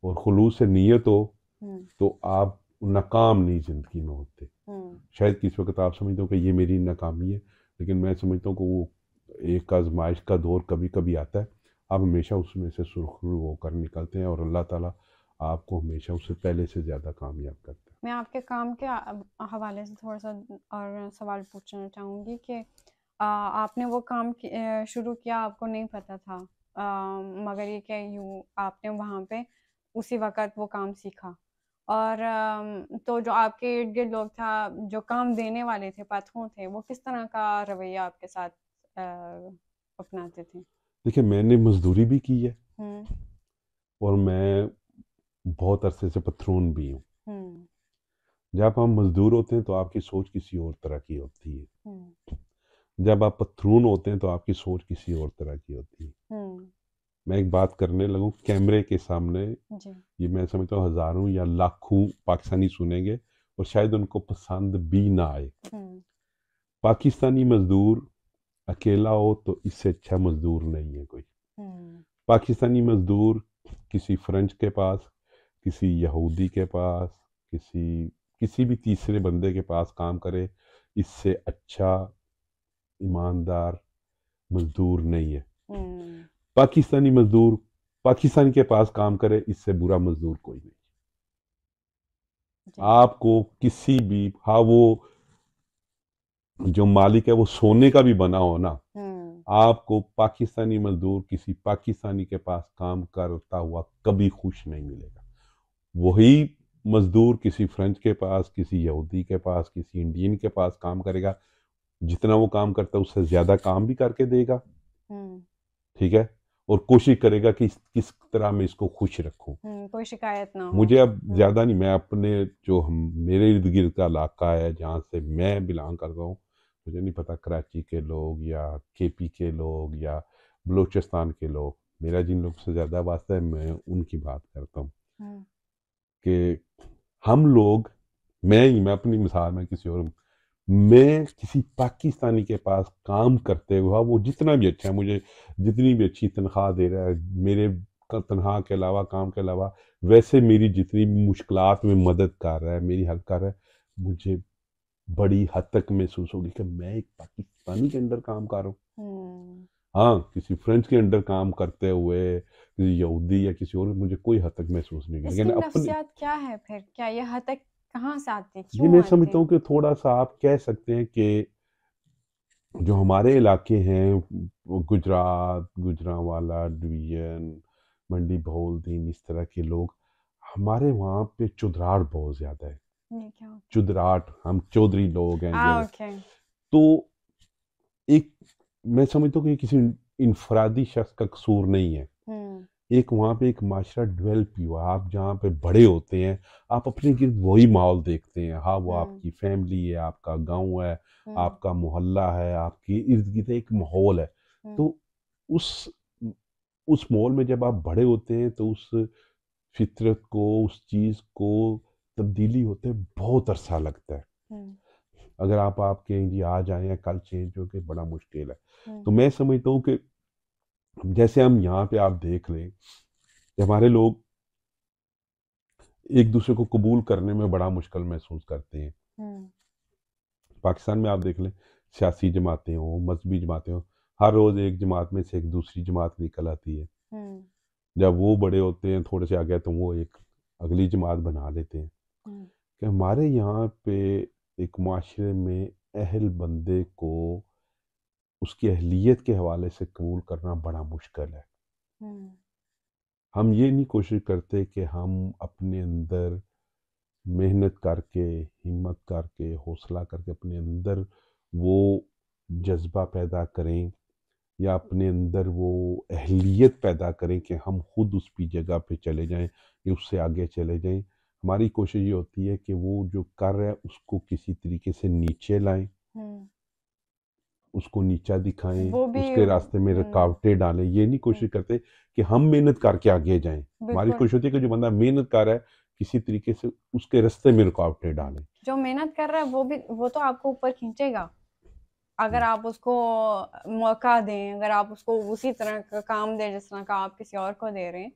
اور خلوص نیت ہو ہوں تو آپ ناکام نہیں زندگی میں ہوتے۔ ہوں شاید کس وقت آپ سمجھتے ہو کہ یہ میری ناکامی ہے، لیکن میں سمجھتا ہوں کہ وہ ایک آزمائش کا دور کبھی کبھی آتا ہے، آپ ہمیشہ اس میں سے سرخرو ہو کر نکلتے ہیں، اور اللہ تعالیٰ آپ کو ہمیشہ اس سے پہلے سے زیادہ کامیاب کرتا ہے۔ میں آپ کے کام کے حوالے سے تھوڑا سا اور سوال پوچھنا چاہوں گی کہ آپ نے وہ کام شروع کیا، آپ کو نہیں پتہ تھا، مگر یہ کہ آپ نے وہاں پہ اسی وقت وہ کام سیکھا، اور تو جو آپ کے ارد گرد لوگ تھا، جو کام دینے والے تھے، پاتھوں تھے، وہ کس طرح کا رویہ آپ کے ساتھ اپناتے تھے؟ دیکھیں، میں نے مزدوری بھی کی ہے، ہوں اور میں بہت عرصے سے پتھرون بھی ہوں۔ ہوں جب ہم مزدور ہوتے ہیں تو آپ کی سوچ کسی اور طرح کی ہوتی ہے، ہوں جب آپ پتھرون ہوتے ہیں تو آپ کی سوچ کسی اور طرح کی ہوتی ہے۔ ہوں میں ایک بات کرنے لگوں کیمرے کے سامنے، جی یہ میں سمجھتا ہوں ہزاروں یا لاکھوں پاکستانی سنیں گے اور شاید ان کو پسند بھی نہ آئے۔ ہوں پاکستانی مزدور اکیلا ہو تو اس سے اچھا مزدور نہیں ہے کوئی۔ ہوں پاکستانی مزدور کسی فرنچ کے پاس، کسی یہودی کے پاس، کسی بھی تیسرے بندے کے پاس کام کرے، اس سے اچھا ایماندار مزدور نہیں ہے۔ ہوں پاکستانی مزدور پاکستان کے پاس کام کرے، اس سے برا مزدور کوئی نہیں۔ جی آپ کو کسی بھی، ہاں وہ جو مالک ہے وہ سونے کا بھی بنا ہو نا، ہوں آپ کو پاکستانی مزدور کسی پاکستانی کے پاس کام کرتا ہوا کبھی خوش نہیں ملے گا۔ وہی مزدور کسی فرنچ کے پاس، کسی یہودی کے پاس، کسی انڈین کے پاس کام کرے گا، جتنا وہ کام کرتا ہے اس سے زیادہ کام بھی کر کے دے گا، ہوں ٹھیک ہے، اور کوشش کرے گا کہ کس طرح میں اس کو خوش رکھوں۔ کوئی شکایت نہ ہو۔ مجھے اب زیادہ نہیں، میں اپنے جو میرے ارد گرد کا علاقہ ہے جہاں سے میں بلانگ کرتا ہوں، مجھے نہیں پتا کراچی کے لوگ یا کے پی کے لوگ یا بلوچستان کے لوگ، میرا جن لوگ سے زیادہ واسطہ ہے میں ان کی بات کرتا ہوں ہوں کہ ہم لوگ، میں اپنی مثال میں کسی اور، میں کسی پاکستانی کے پاس کام کرتے ہوا، وہ جتنا بھی اچھا ہے، مجھے جتنی بھی اچھی تنخواہ دے رہا ہے، میرے تنخواہ کے علاوہ، کام کے علاوہ ویسے میری جتنی بھی مشکلات میں مدد کر رہا ہے، میری حل کر رہا ہے، مجھے بڑی حد تک محسوس ہوگی کہ میں ایک پاکستانی کے اندر کام کر رہا ہوں۔ ہوں ہاں، کسی فرنچ کے اندر کام کرتے ہوئے، کسی یہودی یا کسی اور، مجھے کوئی حد تک محسوس نہیں اس ہوگی، کی لیکن اپنے، نفسیات کیا ہے پھر؟ کیا یہ حد تک کہاں سے آتی ہے؟ یہ کیوں میں آتی سمجھتا ہے؟ ہوں کہ تھوڑا سا آپ کہہ سکتے ہیں کہ جو ہمارے علاقے ہیں، وہ گجرات، گجرانوالا ڈویژن، منڈی بہولدین، اس طرح کے لوگ، ہمارے وہاں پہ چودراہٹ بہت زیادہ ہے۔ یہ کیا ہوتا ہے؟ چودراہٹ، ہم چودھری لوگ ہیں جو، اوکے تو ایک، میں سمجھتا ہوں کہ کسی انفرادی شخص کا قصور نہیں ہے، ہوں ایک وہاں پہ ایک معاشرہ ڈیولپ ہی ہوا، آپ جہاں پہ بڑے ہوتے ہیں آپ اپنے گرد وہی ماحول دیکھتے ہیں، ہاں وہ آپ کی فیملی ہے، آپ کا گاؤں ہے، آپ کا محلہ ہے، آپ کی ارد گرد ایک ماحول ہے، تو اس ماحول میں جب آپ بڑے ہوتے ہیں تو اس فطرت کو، اس چیز کو تبدیلی ہوتے بہت عرصہ لگتا ہے۔ اگر آپ کے جی آج آئے ہیں کل چینج ہو کے بڑا مشکل ہے۔ تو میں سمجھتا ہوں کہ جیسے ہم یہاں پہ آپ دیکھ لیں کہ ہمارے لوگ ایک دوسرے کو قبول کرنے میں بڑا مشکل محسوس کرتے ہیں۔ پاکستان میں آپ دیکھ لیں، سیاسی جماعتیں ہوں، مذہبی جماعتیں ہوں، ہر روز ایک جماعت میں سے ایک دوسری جماعت نکل آتی ہے، جب وہ بڑے ہوتے ہیں تھوڑے سے آگے تو وہ ایک اگلی جماعت بنا لیتے ہیں۔ کہ ہمارے یہاں پہ ایک معاشرے میں اہل بندے کو اس کی اہلیت کے حوالے سے قبول کرنا بڑا مشکل ہے۔ ہم یہ نہیں کوشش کرتے کہ ہم اپنے اندر محنت کر کے، ہمت کر کے، حوصلہ کر کے اپنے اندر وہ جذبہ پیدا کریں یا اپنے اندر وہ اہلیت پیدا کریں کہ ہم خود اس بھی جگہ پہ چلے جائیں یا اس سے آگے چلے جائیں۔ ہماری کوشش یہ ہوتی ہے کہ وہ جو کر رہا ہے اس کو کسی طریقے سے نیچے لائیں، اس کو نیچا دکھائیں، وہ بھی اس کے راستے میں رکاوٹیں ڈالیں. یہ نہیں کوشش کرتے کہ ہم محنت کر کے آگے جائیں. ہماری بالکل کوشش ہوتی ہے کہ جو بندہ محنت کر رہا ہے کسی طریقے سے اس کے راستے میں رکاوٹیں ڈالیں. جو محنت کر رہا ہے وہ تو آپ کو اوپر کھینچے گا اگر آپ اس کو موقع دیں، اگر آپ اس کو اسی طرح کا کام دیں جس طرح کا آپ کسی اور کو دے رہے ہیں.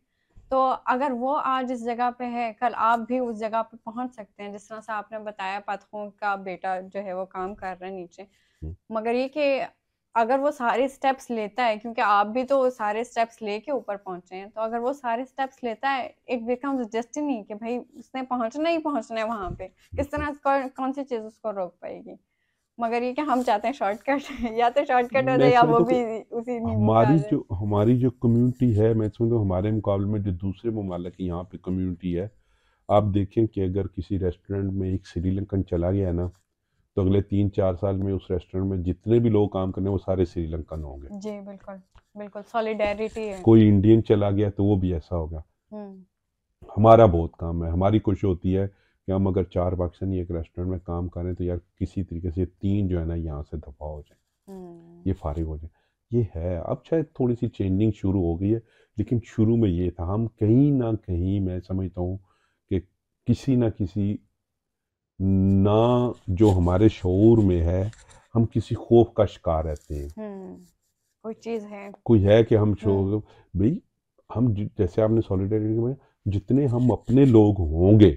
تو اگر وہ آج اس جگہ پہ ہے، کل آپ بھی اس جگہ پہ پہنچ سکتے ہیں. جس طرح سے آپ نے بتایا پتخوں کا بیٹا جو ہے وہ کام کر رہا ہے نیچے، مگر یہ کہ اگر وہ سارے سٹیپس لیتا ہے، کیونکہ آپ بھی تو سارے سٹیپس لے کے اوپر پہنچے ہیں، تو اگر وہ سارے سٹیپس لیتا ہے، ایک بیکمز ڈیسٹنی کہ بھائی اس نے پہنچنا ہی پہنچنا ہے وہاں پہ. کس طرح کون سی چیز اس کو روک پائے گی؟ مگر یہ کہ ہم چاہتے ہیں شارٹ کٹ، یا تو شارٹ کٹ ہو میں جائے یا وہ سمجھتا ہوں بھی کہ اسی نیمبو پہ آ جائے. ہماری جو کمیونٹی ہے، میں سمجھتا ہوں ہمارے مقابلے میں جو دوسرے ممالک یہاں پہ کمیونٹی ہے، آپ دیکھیں کہ اگر کسی ریسٹورنٹ میں ایک سری لنکن چلا گیا ہے نا، تو اگلے 3-4 سال میں اس ریسٹورنٹ میں جتنے بھی لوگ کام کرنے وہ سارے سری لنکن ہوں گے. جی بالکل بالکل، سولیڈیرٹی ہے. کوئی انڈین چلا گیا تو وہ بھی ایسا ہوگا. ہمارا بہت کام ہے، ہماری کوشش ہوتی ہے کہ ہم اگر 4 پاکستانی ایک ریسٹورنٹ میں کام کریں تو یار کسی طریقے سے 3 جو ہے نا یہاں سے دفع ہو جائیں، یہ فارغ ہو جائیں. یہ ہے، اب شاید تھوڑی سی چینجنگ شروع ہو گئی ہے، لیکن شروع میں یہ تھا. ہم کہیں نہ کہیں میں سمجھتا ہوں کہ کسی نہ کسی نہ جو ہمارے شعور میں ہے، ہم کسی خوف کا شکار رہتے ہیں. کوئی چیز ہے، کوئی ہے کہ ہم بھئی ہم جیسے آپ نے سولیڈیٹی میں جتنے ہم اپنے لوگ ہوں گے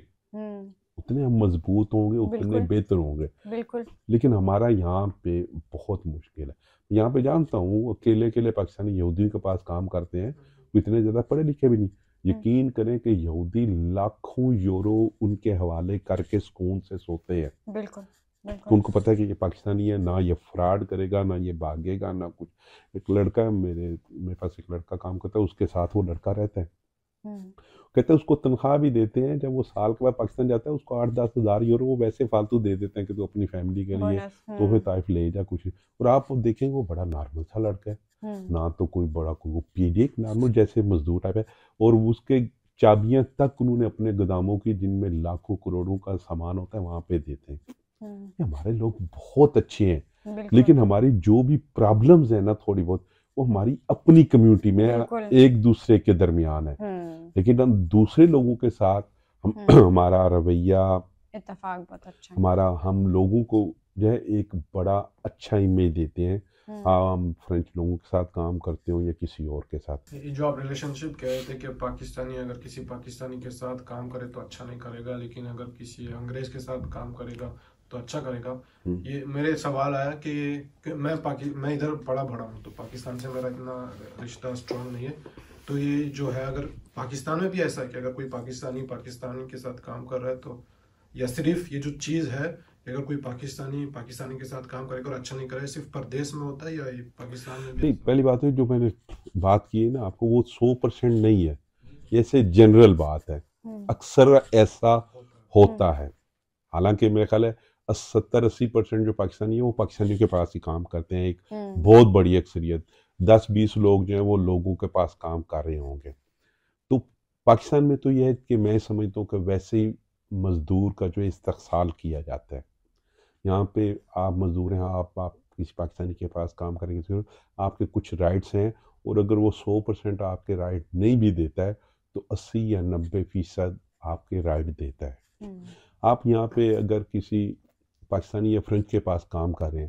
اتنے ہم مضبوط ہوں گے، اتنے بہتر ہوں گے. بالکل. لیکن ہمارا یہاں پہ بہت مشکل ہے. یہاں پہ جانتا ہوں اکیلے پاکستانی یہودیوں کے پاس کام کرتے ہیں، وہ اتنے زیادہ پڑھے لکھے بھی نہیں. یقین کریں کہ یہودی لاکھوں یورو ان کے حوالے کر کے سکون سے سوتے ہیں. بالکل. ان کو پتہ ہے کہ یہ پاکستانی ہے، نہ یہ فراڈ کرے گا، نہ یہ بھاگے گا، نہ کچھ. ایک لڑکا ہے میرے پاس، ایک لڑکا کام کرتا ہے، اس کے ساتھ وہ لڑکا رہتا ہے. کہتے ہیں اس کو تنخواہ بھی دیتے ہیں، جب وہ سال کے بعد پاکستان جاتا ہے اس کو 8-10 ہزار یورو وہ ویسے فالتو دے دیتے ہیں کہ تو اپنی فیملی کے لیے تحفے طائف لے جا کچھ. اور آپ دیکھیں وہ بڑا نارمل سا لڑکا ہے، نہ تو کوئی بڑا کوئی پی ایک نارمل جیسے مزدور ٹائپ ہے. اور اس کے چابیاں تک انہوں نے اپنے گوداموں کی جن میں لاکھوں کروڑوں کا سامان ہوتا ہے وہاں پہ دیتے ہیں. ہمارے لوگ بہت اچھے ہیں، لیکن ہماری جو بھی پرابلمز ہیں نا تھوڑی بہت، وہ ہماری اپنی کمیونٹی میں ایک دوسرے کے درمیان ہے. لیکن ہم دوسرے لوگوں کے ساتھ ہمارا رویہ، اتفاق بہت اچھا، ہم لوگوں کو جو ہے ایک بڑا اچھا امیج دیتے ہیں. ہم فرینچ لوگوں کے ساتھ کام کرتے ہوں یا کسی اور کے ساتھ. جو آپ ریلیشن شپ کہہ رہے تھے کہ پاکستانی اگر کسی پاکستانی کے ساتھ کام کرے تو اچھا نہیں کرے گا، لیکن اگر کسی انگریز کے ساتھ کام کرے گا تو اچھا کرے گا. یہ میرے سوال آیا کہ میں ادھر بڑا ہوں تو پاکستان سے میرا اتنا رشتہ اسٹرانگ نہیں ہے. تو یہ جو ہے اگر پاکستان میں بھی ایسا ہے کہ اگر کوئی پاکستانی کے ساتھ کام کر رہا ہے تو، یا صرف یہ جو چیز ہے کہ اگر کوئی پاکستانی کے ساتھ کام کرے گا اور اچھا نہیں کرے، صرف پردیس میں ہوتا ہے یا یہ پاکستان میں بھی؟ نہیں، پہلی بات ہے جو میں نے بات کی ہے نا آپ کو، وہ 100% نہیں ہے، ایسے جنرل بات ہے. اکثر ایسا ہوتا ہے. حالانکہ میرے خیال ہے 70-80% جو پاکستانی ہیں وہ پاکستانیوں کے پاس ہی کام کرتے ہیں. ایک بہت بڑی اکثریت 10-20 لوگ جو ہیں وہ لوگوں کے پاس کام کر رہے ہوں گے. تو پاکستان میں تو یہ ہے کہ میں سمجھتا ہوں کہ ویسے ہی مزدور کا جو استحصال کیا جاتا ہے. یہاں پہ آپ مزدور ہیں، آپ کسی پاکستانی کے پاس کام کریں گے، آپ کے کچھ رائٹس ہیں، اور اگر وہ 100% آپ کے رائٹ نہیں بھی دیتا ہے تو 80 یا 90% آپ کے رائٹ دیتا ہے. آپ یہاں پہ اگر کسی پاکستانی یا فرینچ کے پاس کام کر رہے ہیں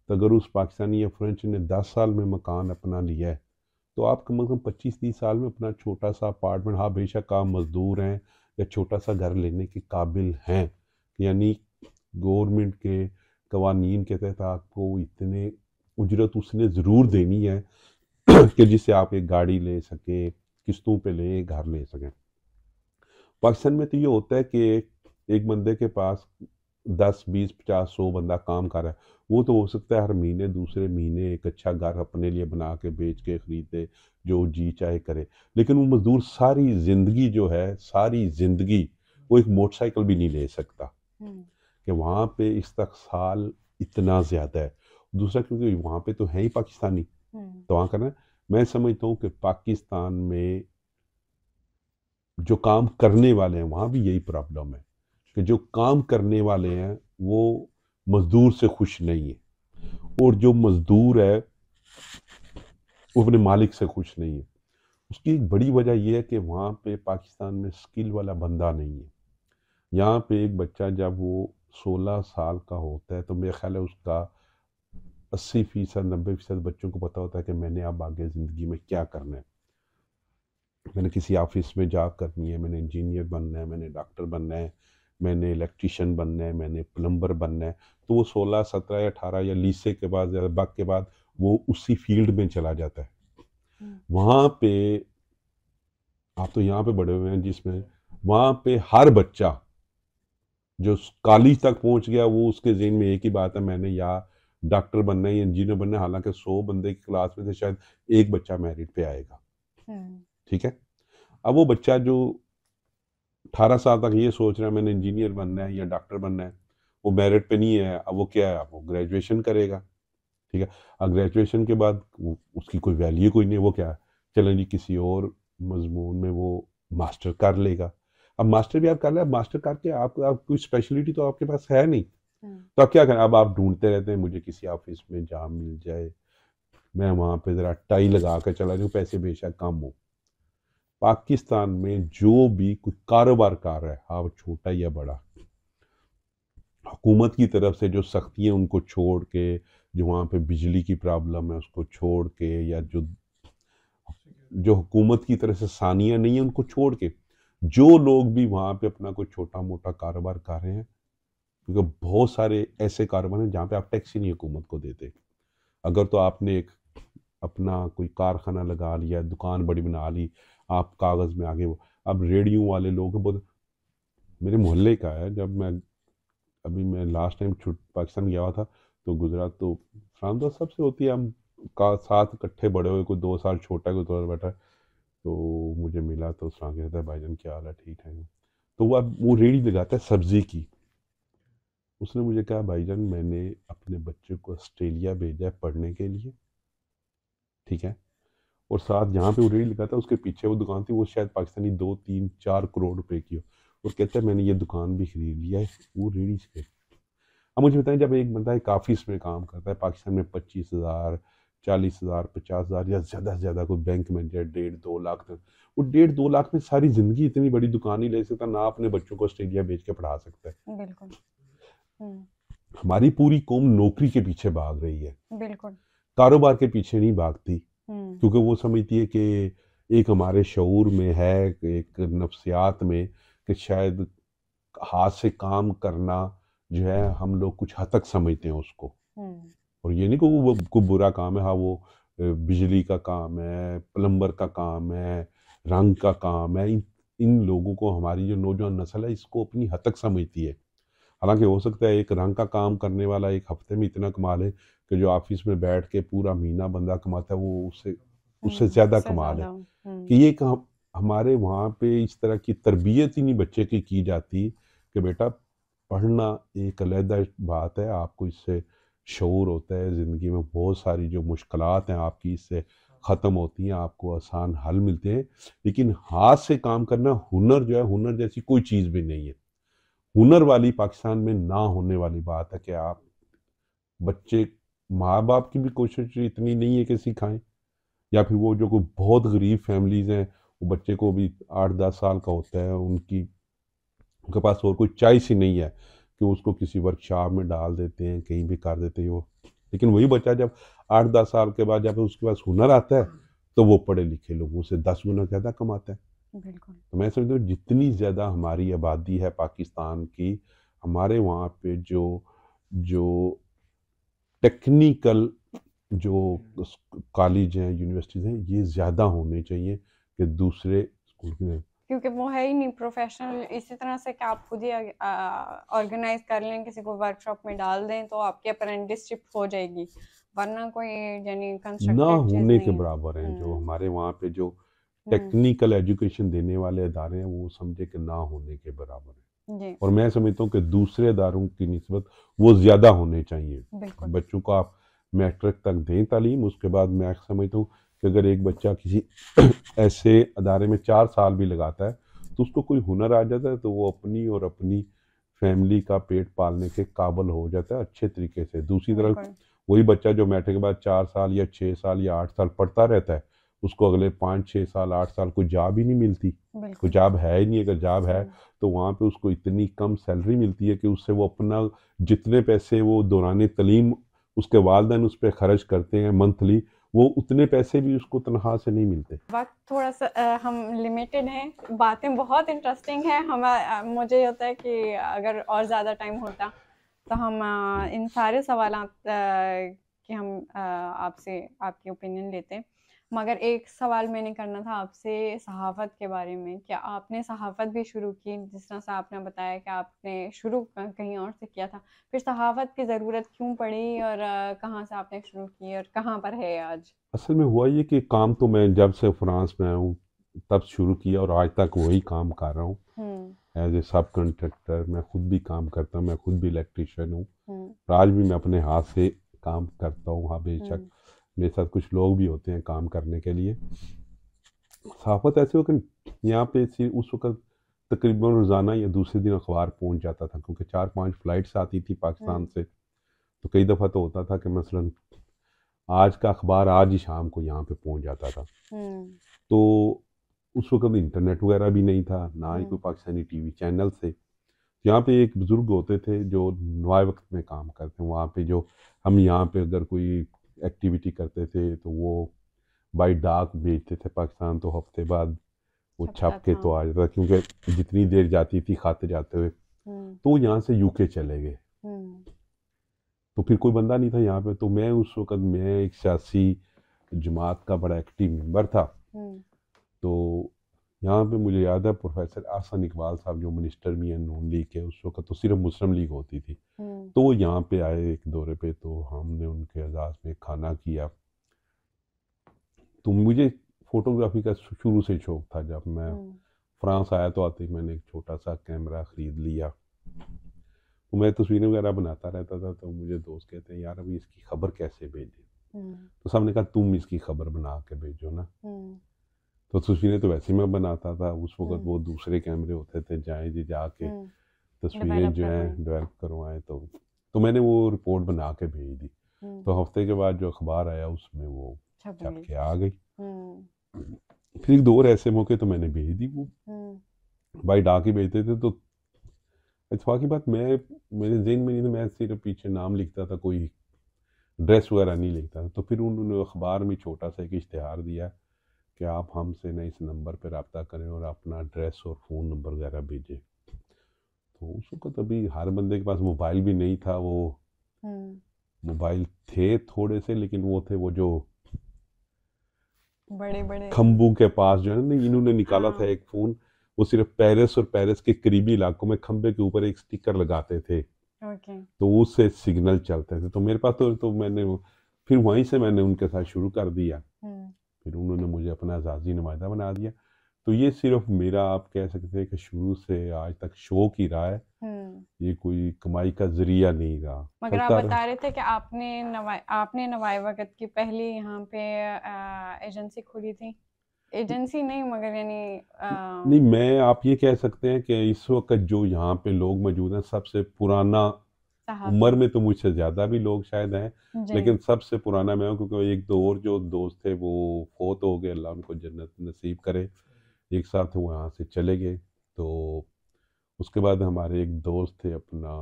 تو اگر اس پاکستانی یا فرینچ نے 10 سال میں مکان اپنا لیا ہے تو آپ کم از کم 25-30 سال میں اپنا چھوٹا سا اپارٹمنٹ، ہاں بے شک آپ مزدور ہیں یا چھوٹا سا گھر لینے کے قابل ہیں، یعنی گورنمنٹ کے قوانین کے تحت آپ کو اتنے اجرت اس نے ضرور دینی ہے کہ جس سے آپ ایک گاڑی لے سکیں، قسطوں پہ لیں، گھر لے سکیں. پاکستان میں تو یہ ہوتا ہے کہ ایک بندے کے پاس 10, 20, 50, 100 بندہ کام کر رہا ہے، وہ تو ہو سکتا ہے ہر مہینے دوسرے مہینے ایک اچھا گھر اپنے لیے بنا کے بیچ کے خریدے، جو جی چاہے کرے. لیکن وہ مزدور ساری زندگی جو ہے، ساری زندگی وہ ایک موٹر سائیکل بھی نہیں لے سکتا کہ وہاں پہ استحصال اتنا زیادہ ہے. دوسرا کیونکہ وہاں پہ تو ہے ہی پاکستانی، تو وہاں کرنا. میں سمجھتا ہوں کہ پاکستان میں جو کام کرنے والے ہیں وہاں بھی یہی پرابلم ہے کہ جو کام کرنے والے ہیں وہ مزدور سے خوش نہیں ہیں. اور جو مزدور ہے وہ اپنے مالک سے خوش نہیں ہے. اس کی ایک بڑی وجہ یہ ہے کہ وہاں پہ پاکستان میں سکل والا بندہ نہیں ہے. یہاں پہ ایک بچہ جب وہ 16 سال کا ہوتا ہے تو میرا خیال ہے اس کا 80% 90% بچوں کو پتہ ہوتا ہے کہ میں نے اب آگے زندگی میں کیا کرنا ہے. میں نے کسی آفس میں جاب کرنی ہے, میں نے انجینئر بننا ہے, میں نے ڈاکٹر بننا ہے, میں نے الیکٹریشین بننا ہے, میں نے پلمبر بننا ہے. تو وہ 16 17 یا 18 یا لیسے کے بعد یا بک کے بعد وہ اسی فیلڈ میں چلا جاتا ہے. وہاں پہ آپ تو یہاں پہ بڑے ہوئے ہیں جس میں وہاں پہ ہر بچہ جو کالج تک پہنچ گیا وہ اس کے ذہن میں ایک ہی بات ہے, میں نے یا ڈاکٹر بننا ہے یا انجینئر بننا ہے. حالانکہ 100 بندے کی کلاس میں سے شاید ایک بچہ میرٹ پہ آئے گا. ٹھیک ہے, اب وہ بچہ جو 18 سال تک یہ سوچ رہا ہے میں نے انجینئر بننا ہے یا ڈاکٹر بننا ہے, وہ میرٹ پہ نہیں ہے. اب وہ کیا ہے, اب وہ گریجویشن کرے گا. ٹھیک ہے, اب گریجویشن کے بعد اس کی کوئی ویلیو کوئی نہیں, وہ کیا ہے چلیں جی کسی اور مضمون میں وہ ماسٹر کر لے گا. اب ماسٹر بھی آپ کر لیں, اب ماسٹر کر کے آپ کوئی اسپیشلٹی تو آپ کے پاس ہے نہیں, تو آپ کیا کریں, اب آپ ڈھونڈتے رہتے ہیں مجھے کسی آفس میں جاب مل جائے, میں وہاں پہ ذرا ٹائی لگا کے چلا جاؤں, پیسے بے شک کم ہو. پاکستان میں جو بھی کوئی کاروبار کر رہا ہے, ہاں وہ چھوٹا یا بڑا, حکومت کی طرف سے جو سختیاں ان کو چھوڑ کے, جو وہاں پہ بجلی کی پرابلم ہے اس کو چھوڑ کے, یا جو حکومت کی طرف سے ثانیہ نہیں ہے ان کو چھوڑ کے, جو لوگ بھی وہاں پہ اپنا کوئی چھوٹا موٹا کاروبار کر رہے ہیں, کیونکہ بہت سارے ایسے کاروبار ہیں جہاں پہ آپ ٹیکس ہی نہیں حکومت کو دیتے. اگر تو آپ نے ایک اپنا کوئی کارخانہ لگا لیا, دکان بڑی بنا لی, آپ کاغذ میں آگے. اب ریڈیو والے لوگ بہت, میرے محلے کا ہے, جب میں لاسٹ ٹائم پاکستان گیا ہوا تھا تو گجرات, تو فرام دوست سب سے ہوتی ہے, ہم ساتھ اکٹھے بڑے ہوئے, کوئی 2 سال چھوٹا ہے کوئی 2 سال بیٹھا ہے, تو مجھے ملا تو اس کہتا ہے بھائی جان کیا حال ہے, ٹھیک ہے. تو وہ اب وہ ریڑھی لگاتا ہے سبزی کی. اس نے مجھے کہا بھائی جان میں نے اپنے بچے کو آسٹریلیا بھیجا ہے پڑھنے کے لیے, ٹھیک ہے, اور ساتھ جہاں پہ وہ ریڑھی لگاتا ہے اس کے پیچھے وہ دکان تھی, وہ شاید پاکستانی 2 3 4 کروڑ روپے کی ہو, اور کہتا ہے میں نے یہ دکان بھی خرید لیا ہے وہ ریڑھی سے. اب مجھے بتائیں جب ایک بندہ ایک آفس میں کام کرتا ہے پاکستان میں 25,000 40,000 50,000 یا زیادہ سے زیادہ کوئی بینک مینیجر 1.5 2 لاکھ تک, وہ 1.5 2 لاکھ میں ساری زندگی اتنی بڑی دکان ہی لے سکتا, نہ اپنے بچوں کو آسٹریلیا بھیج کے پڑھا سکتا ہے. بالکل. ہماری پوری قوم نوکری کے پیچھے بھاگ رہی ہے, بالکل کاروبار کے پیچھے نہیں بھاگتی, کیونکہ وہ سمجھتی ہے کہ ایک ہمارے شعور میں ہے, ایک نفسیات میں, کہ شاید ہاتھ سے کام کرنا جو ہے ہم لوگ کچھ حد تک سمجھتے ہیں اس کو. اور یہ نہیں کہ وہ کوئی برا کام ہے, ہاں وہ بجلی کا کام ہے, پلمبر کا کام ہے, رنگ کا کام ہے, ان لوگوں کو ہماری جو نوجوان نسل ہے اس کو اپنی حد تک سمجھتی ہے. حالانکہ ہو سکتا ہے ایک رنگ کا کام کرنے والا ایک ہفتے میں اتنا کما لے کہ جو آفس میں بیٹھ کے پورا مہینہ بندہ کماتا ہے وہ اس سے زیادہ کما لے. کہ یہ کہ ہمارے وہاں پہ اس طرح کی تربیت ہی نہیں بچے کی جاتی کہ بیٹا پڑھنا ایک علیحدہ بات ہے, آپ کو اس سے شعور ہوتا ہے, زندگی میں بہت ساری جو مشکلات ہیں آپ کی اس سے ختم ہوتی ہیں, آپ کو آسان حل ملتے ہیں. لیکن ہاتھ سے کام کرنا ہنر جو ہے, ہنر جیسی کوئی چیز بھی نہیں ہے. ہنر والی پاکستان میں نہ ہونے والی بات ہے کہ آپ بچے, ماں باپ کی بھی کوشش اتنی نہیں ہے کہ سکھائیں, یا پھر وہ جو کوئی بہت غریب فیملیز ہیں وہ بچے کو بھی 8 10 سال کا ہوتا ہے, ان کے پاس اور کوئی چوائس ہی نہیں ہے کہ اس کو کسی ورکشاپ میں ڈال دیتے ہیں, کہیں بھی کر دیتے ہیں وہ. لیکن وہی بچہ جب 8 10 سال کے بعد جب اس کے پاس ہنر آتا ہے تو وہ پڑھے لکھے لوگوں سے 10 گنا زیادہ کماتا ہے. بالکل. تو میں سمجھتا ہوں جتنی زیادہ ہماری آبادی ہے پاکستان کی, ہمارے وہاں پہ جو ٹیکنیکل جو کالج ہیں یونیورسٹیز ہیں یہ زیادہ ہونے چاہیے کہ دوسرے اسکول کے. کیونکہ وہ ہے ہی نہیں پروفیشنل. اسی طرح سے کہ آپ خود ہی آرگنائز کر لیں, کسی کو ورک شاپ میں ڈال دیں تو آپ کی اپرینٹسشپ ہو جائے گی, ورنہ کوئی یعنی نہ ہونے کے برابر ہیں. جو ہمارے وہاں پہ جو ٹیکنیکل ایجوکیشن دینے والے ادارے ہیں وہ سمجھے کہ نہ ہونے کے برابر ہیں. اور میں سمجھتا ہوں کہ دوسرے اداروں کی نسبت وہ زیادہ ہونے چاہیے. بچوں کو آپ میٹرک تک دیں تعلیم, اس کے بعد میں سمجھتا ہوں کہ اگر ایک بچہ کسی ایسے ادارے میں 4 سال بھی لگاتا ہے تو اس کو کوئی ہنر آ جاتا ہے تو وہ اپنی اور اپنی فیملی کا پیٹ پالنے کے قابل ہو جاتا ہے اچھے طریقے سے. دوسری طرف وہی بچہ جو میٹرک کے بعد 4 سال یا 6 سال یا 8 سال پڑھتا رہتا ہے اس کو اگلے 5 6 سال 8 سال کوئی جاب ہی نہیں ملتی، کوئی جاب ہے ہی نہیں. اگر جاب ہے تو وہاں پہ اس کو اتنی کم سیلری ملتی ہے کہ اس سے وہ اپنا جتنے پیسے وہ دوران تعلیم اس کے والدین اس پہ خرچ کرتے ہیں منتھلی، وہ اتنے پیسے بھی اس کو تنخواہ سے نہیں ملتے. وقت تھوڑا سا ہم لمیٹڈ ہیں، باتیں بہت انٹرسٹنگ ہیں. مجھے یہ ہوتا ہے کہ اگر اور زیادہ ٹائم ہوتا تو ہم ان سارے سوالات کہ ہم آپ سے آپ کی اوپینین لیتے، مگر ایک سوال میں نے کرنا تھا آپ سے صحافت کے بارے میں. کیا آپ نے صحافت بھی شروع کی؟ جس طرح سے آپ نے بتایا کہ آپ نے شروع کہیں اور سے کیا تھا، پھر صحافت کی ضرورت کیوں پڑی اور کہاں سے آپ نے شروع کی اور کہاں پر ہے آج؟ اصل میں ہوا یہ کہ کام تو میں جب سے فرانس میں آیا ہوں تب شروع کیا اور آج تک وہی کام کر رہا ہوں ایز اے سب کنٹریکٹر. میں خود بھی کام کرتا ہوں، میں خود بھی الیکٹریشین ہوں. آج بھی میں اپنے ہاتھ سے کام کرتا ہوں. ہاں بے شک میرے ساتھ کچھ لوگ بھی ہوتے ہیں کام کرنے کے لیے. صحافت ایسے ہو کہ یہاں پہ اس وقت تقریباً روزانہ یا دوسرے دن اخبار پہنچ جاتا تھا، کیونکہ 4 5 فلائٹس آتی تھی پاکستان سے. تو کئی دفعہ تو ہوتا تھا کہ مثلاً آج کا اخبار آج ہی شام کو یہاں پہ پہنچ جاتا تھا. تو اس وقت انٹرنیٹ وغیرہ بھی نہیں تھا، نہ ہی کوئی پاکستانی ٹی وی چینل تھے. یہاں پہ ایک بزرگ ہوتے تھے جو نوائے وقت میں کام کرتے ہیں. وہاں پہ جو ہم یہاں پہ اگر کوئی ایکٹیویٹی کرتے تھے تو وہ بائی ڈاک بھیجتے تھے پاکستان، تو ہفتے بعد وہ چھپ کے تو آ جاتا، کیونکہ جتنی دیر جاتی تھی خط جاتے ہوئے. تو وہ یہاں سے یو کے چلے گئے، تو پھر کوئی بندہ نہیں تھا یہاں پہ. تو میں اس وقت میں ایک سیاسی جماعت کا بڑا ایکٹیو ممبر تھا. تو یہاں پہ مجھے یاد ہے پروفیسر احسن اقبال صاحب جو منسٹر بھی ہیں نون لیگ کے، اس وقت تو صرف مسلم لیگ ہوتی تھی، تو وہ یہاں پہ آئے ایک دورے پہ. تو ہم نے ان کے اعزاز میں کھانا کیا. تو مجھے فوٹوگرافی کا شروع سے شوق تھا. جب میں فرانس آیا تو آتے ہی میں نے ایک چھوٹا سا کیمرہ خرید لیا. تو میں تصویریں وغیرہ بناتا رہتا تھا. تو مجھے دوست کہتے ہیں یار ابھی اس کی خبر کیسے بھیجیں؟ تو سب نے کہا تم اس کی خبر بنا کے بھیجو نا. تو تصویریں تو ویسے میں بناتا تھا. اس وقت وہ دوسرے کیمرے ہوتے تھے، جائیں جی جا کے تصویریں جو ہیں ڈیولپ کروائیں. تو میں نے وہ رپورٹ بنا کے بھیج دی. تو ہفتے کے بعد جو اخبار آیا اس میں وہ چھپ کے آ گئی. پھر ایک دور ایسے موقع تو میں نے بھیج دی، وہ بائی ڈاک ہی بھیجتے تھے. تو اتفاقی بات میرے ذہن میں نہیں تھا، میں صرف پیچھے نام لکھتا تھا، کوئی ڈریس وغیرہ نہیں لکھتا تھا. تو پھر انہوں نے اخبار میں چھوٹا سا ایک اشتہار دیا کہ آپ ہم سے نہ اس نمبر پہ رابطہ کریں اور اپنا ایڈریس اور فون نمبر وغیرہ بھیجیں. تو اس وقت ابھی ہر بندے کے پاس موبائل بھی نہیں تھا. وہ موبائل تھے تھوڑے سے، لیکن وہ تھے وہ جو بڑے بڑے کھمبوں کے پاس جو ہے نا، انہوں نے نکالا تھا ایک فون. وہ صرف پیرس اور پیرس کے قریبی علاقوں میں کھمبے کے اوپر ایک سٹیکر لگاتے تھے، تو اس سے سگنل چلتے تھے. تو میرے پاس تو میں نے پھر وہیں سے میں نے ان کے ساتھ شروع کر دیا. پھر انہوں نے مجھے اپنا اعزازی نمائندہ بنا دیا. تو یہ صرف میرا آپ کہہ سکتے ہیں کہ شروع سے آج تک شوق ہی رہا ہے، یہ کوئی کمائی کا ذریعہ نہیں رہا. مگر آپ بتا رہے تھے کہ آپ نے نوائے وقت کی پہلی یہاں پہ ایجنسی کھولی تھی. ایجنسی نہیں مگر یعنی نہیں، میں آپ یہ کہہ سکتے ہیں کہ اس وقت جو یہاں پہ لوگ موجود ہیں سب سے پرانا، عمر میں تو مجھ سے زیادہ بھی لوگ شاید ہیں، لیکن سب سے پرانا میں ہوں، کیونکہ ایک دو اور جو دوست تھے وہ فوت ہو گئے، اللہ ان کو جنت نصیب کرے. ایک ساتھ وہ یہاں سے چلے گئے. تو اس کے بعد ہمارے ایک دوست تھے اپنا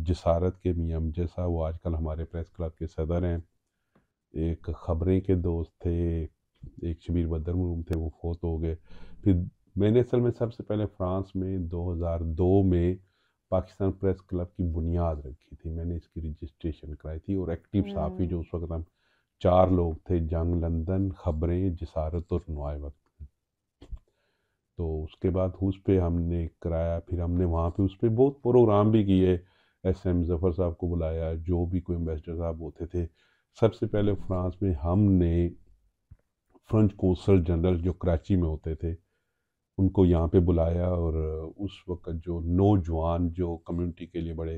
جسارت کے میاں امجد صاحب، وہ آج کل ہمارے پریس کلب کے صدر ہیں. ایک خبریں کے دوست تھے، ایک شبیر بدر مروم تھے، وہ فوت ہو گئے. پھر میں نے اصل میں سب سے پہلے فرانس میں 2002 میں پاکستان پریس کلب کی بنیاد رکھی تھی. میں نے اس کی رجسٹریشن کرائی تھی، اور ایکٹیو صحافی جو اس وقت ہم 4 لوگ تھے، جنگ لندن، خبریں، جسارت اور نوائے وقت. تو اس کے بعد اس پہ ہم نے کرایا. پھر ہم نے وہاں پہ اس پہ بہت پروگرام بھی کیے. ایس ایم ظفر صاحب کو بلایا، جو بھی کوئی امبیسڈر صاحب ہوتے تھے. سب سے پہلے فرانس میں ہم نے فرنچ قونصل جنرل جو کراچی میں ہوتے تھے ان کو یہاں پہ بلایا، اور اس وقت جو نوجوان جو کمیونٹی کے لیے بڑے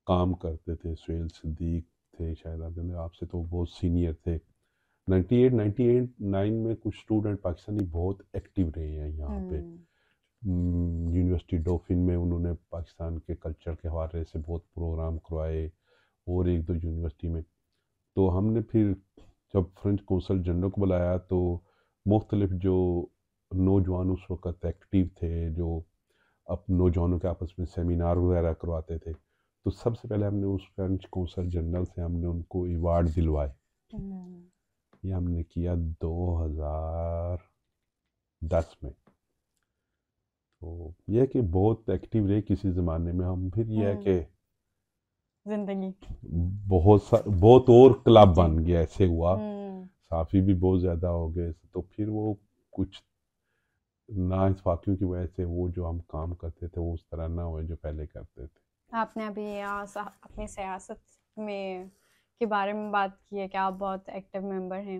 کام کرتے تھے، سہیل صدیق تھے، شاید آپ سے تو بہت سینئر تھے. 98 میں کچھ اسٹوڈنٹ پاکستانی بہت ایکٹیو رہے ہیں یہاں پہ. یونیورسٹی ڈوفن میں انہوں نے پاکستان کے کلچر کے حوالے سے بہت پروگرام کروائے، اور ایک دو یونیورسٹی میں. تو ہم نے پھر جب فرنچ کونسل جنرل کو بلایا تو مختلف جو نوجوان اس وقت ایکٹیو تھے جو نوجوانوں کے آپس میں سیمینار وغیرہ کرواتے تھے، تو سب سے پہلے ہم نے اس فرنچ کونسل جنرل سے ہم نے ان کو ایوارڈ دلوائے. یہ ہم نے کیا 2010 میں. تو یہ کہ بہت ایکٹیو رہے کسی زمانے میں ہم. پھر یہ ہے کہ زندگی بہت اور کلب بن گیا، ایسے ہوا صحافی بھی بہت زیادہ ہو گئے، تو پھر وہ کچھ نا اتفاقیوں کی وجہ سے وہ جو ہم کام کرتے تھے وہ اس طرح نہ ہوئے جو پہلے کرتے تھے. آپ نے ابھی اپنی سیاست میں کے بارے میں بات کی ہے کہ آپ بہت ایکٹیو ممبر ہیں،